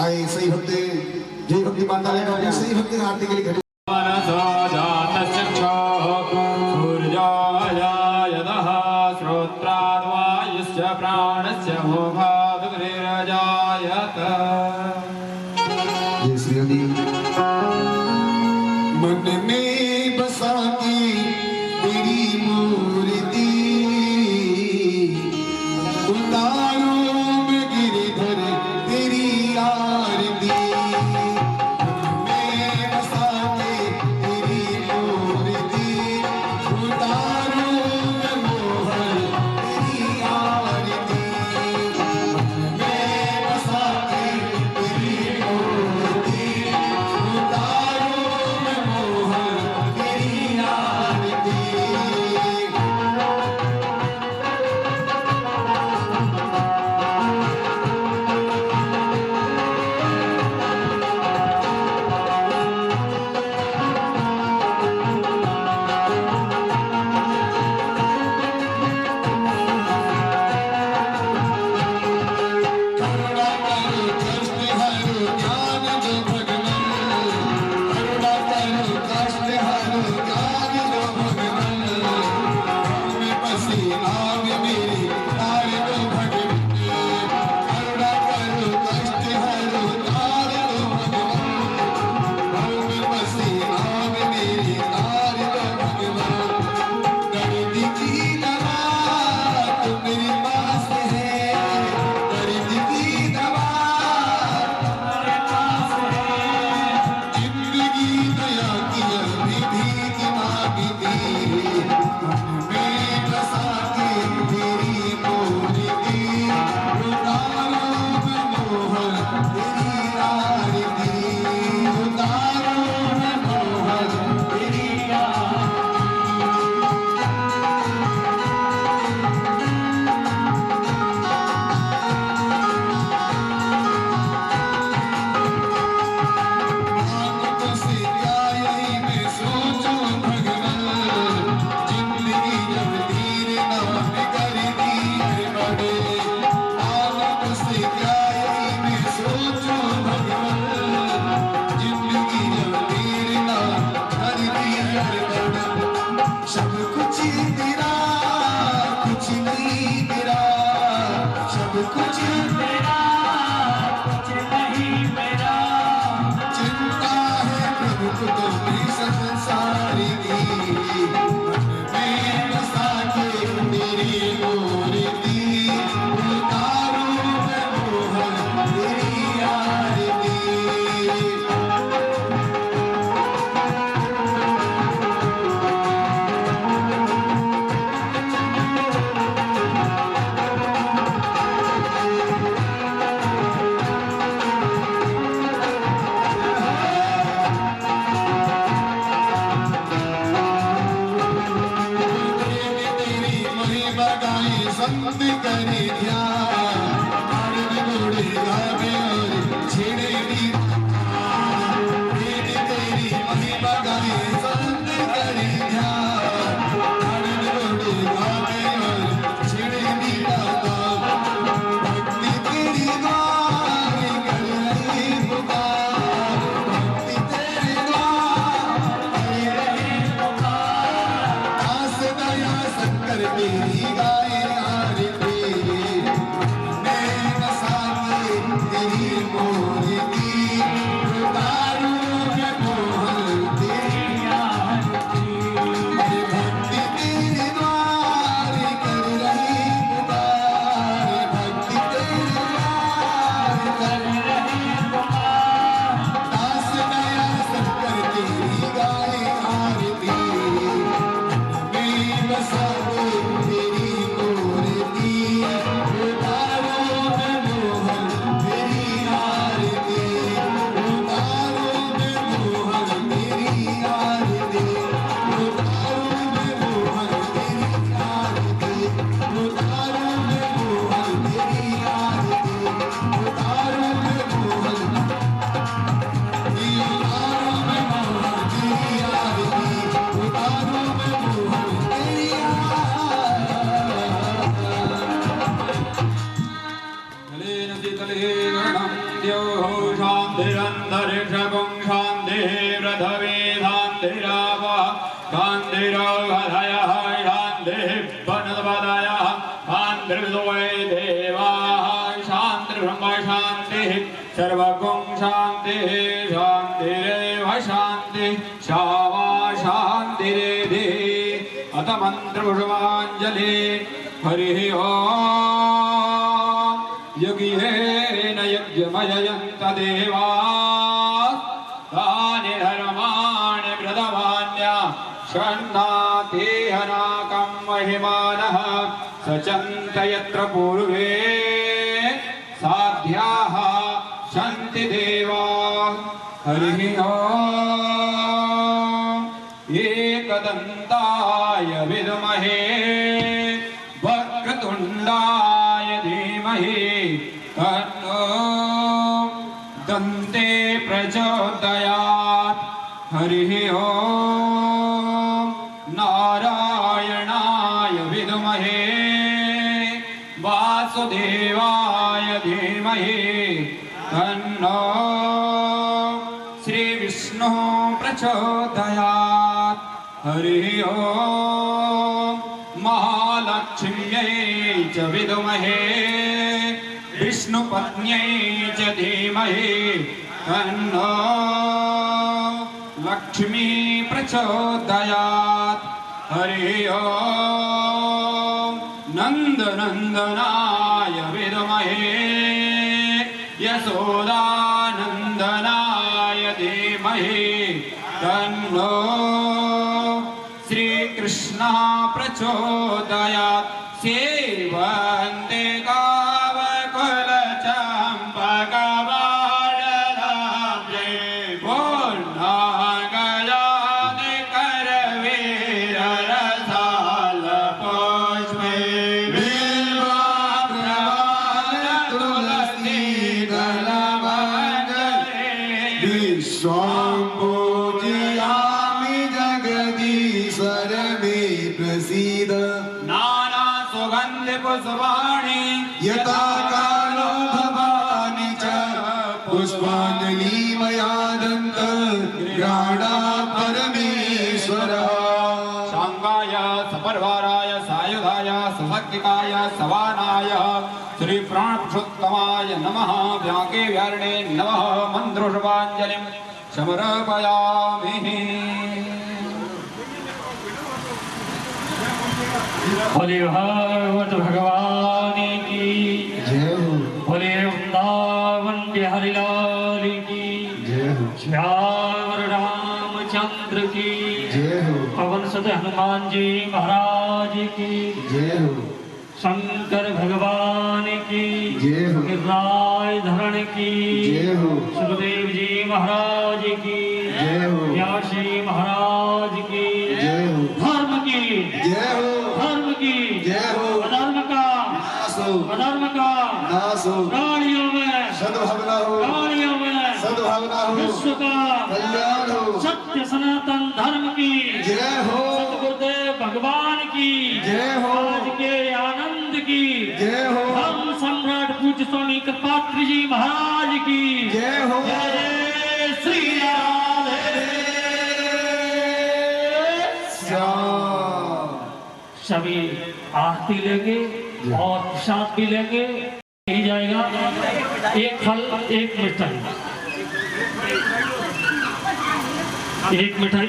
आए सही भक्ति जय भक्ति माता लेकर सही भक्ति आरती के लिए घड़ी मनसो जातश्चक्षुः सूर्याय यदः श्रोत्राद्वायुश्च प्राणस्य मोघादग्निरजायत। जय श्री हरि। मन में बसा की तेरी मूर्ति उतारो में गिरिधर तेरी आरती। गावे संत करे ध्यान ताड़ी घोड़े गावे और छेड़े दी तेरी महिमा गावे संत करे ध्यान ताड़ी घोड़े गावे और छेड़े दी भक्ति तेरी गावे कर रही पुकार भक्ति तेरी गावे कर रही पुकार दास दया शंकर तेरी गाए आरती नैन साथी तेरी मोरती उतारू मैं मोहन तेरी आरती भक्ति तेरे द्वार कर रही पुकार भक्ति तेरे द्वार कर रही पुकार दास दया शंकर तेरी गाए आरती मैं बसाऊं तेरी मूर्ति उतारो मैं मोहन तेरी आरती उतारो मैं मोहन तेरी आरती उतारो मैं मोहन तेरी आरती उतारो मैं मोहन तेरी आरती उतारो मैं मोहन उतारो मैं मोहन तेरी आरती उतारो मैं मोहन तेरी शान्तिरन्तरिक्षगुं शान्तिः पृथिवीशान्तिरापः शान्तिरोहदयः शान्तिः वनस्पतयः शान्तिर्विदो वै देवाः शान्तिर्ब्रह्म शान्तिः सर्वगुं शान्तिः शान्तिरेव शान्तिः शावा शान्तिरेधि अथ मन्त्रपुष्पाञ्जलि हरिः ओम् यज्ञेन यज्ञमयन्त देवाः तानि धर्माणि व्रतमान्या षण्णातिहनाकं महिमानः सचन्त यत्र पूर्वे साध्याः सन्ति देवाः हरिः ओम् एकदन्ताय विद्महे वक्रतुण्डाय धीमहि तन्नो दन्ते प्रचोदयात् हरिः ओम् नारायणाय विद्महे वासुदेवाय धीमहि तन्नो श्रीविष्णुः प्रचोदयात् हरिः ओम् महालक्ष्म्यै च विद्महे विष्णुपत्न्यै च धीमहि तन्नो लक्ष्मी प्रचोदयात् हरिः ओम् नन्दनन्दनाय विद्महे यशोदानन्दनाय धीमहि तन्नो श्रीकृष्णः प्रचोदयात् सेवन्ते कावकुलचम्पकवाडलाब्जे पूर्णागयादि करवीररसालपुष्पे बिल्वाप्रवालतुलसीदलमङ्गले विश्वां पूजयामि जगदीश्वर मे प्रसीद नाना सुगन्धि पुष्पाणि यथा कालो भवानि च पुष्पाञ्जलि मया दन्त ग्राणा परमेश्वर शाङ्गाय सपर्वाराय सायुधाय सशक्तिकाय सवानाय श्री प्राणपुरुषोत्तमाय नमः व्याके व्यारणे नमः मन्त्रोषपाञ्जलिं समर्पयामि बोले भागवत भगवान की जय हो बोले वृंदावन बिहारी लाल की जय हो श्याम रामचंद्र की जय हो पवन सुत हनुमान जी महाराज की जय हो शंकर भगवान की जय हो गिरिराज धरण की जय हो सुखदेव जी महाराज की जय हो व्यासी महाराज की जय हो धर्म की जय हो धर्म की जय हो अधर्म हो, अधर्म का नाश हो, प्राणियों में सद्भावना हो, प्राणियों में सद्भावना हो, विश्व का कल्याण हो, सत्य सनातन धर्म की जय हो, सतगुरुदेव भगवान की जय हो, आज के आनंद की जय हो, धर्म सम्राट पूज्य स्वामी कृपात्री जी महाराज की जय हो। जय जय श्री राधे। श्याम। सभी आरती लेंगे और प्रसाद भी लेंगे। ही जाएगा एक फल एक मिठाई, एक मिठाई।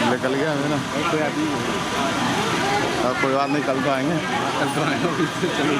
निकल गया है ना, कोई बात नहीं, कल तो आएंगे, कल तो आएंगे। चलो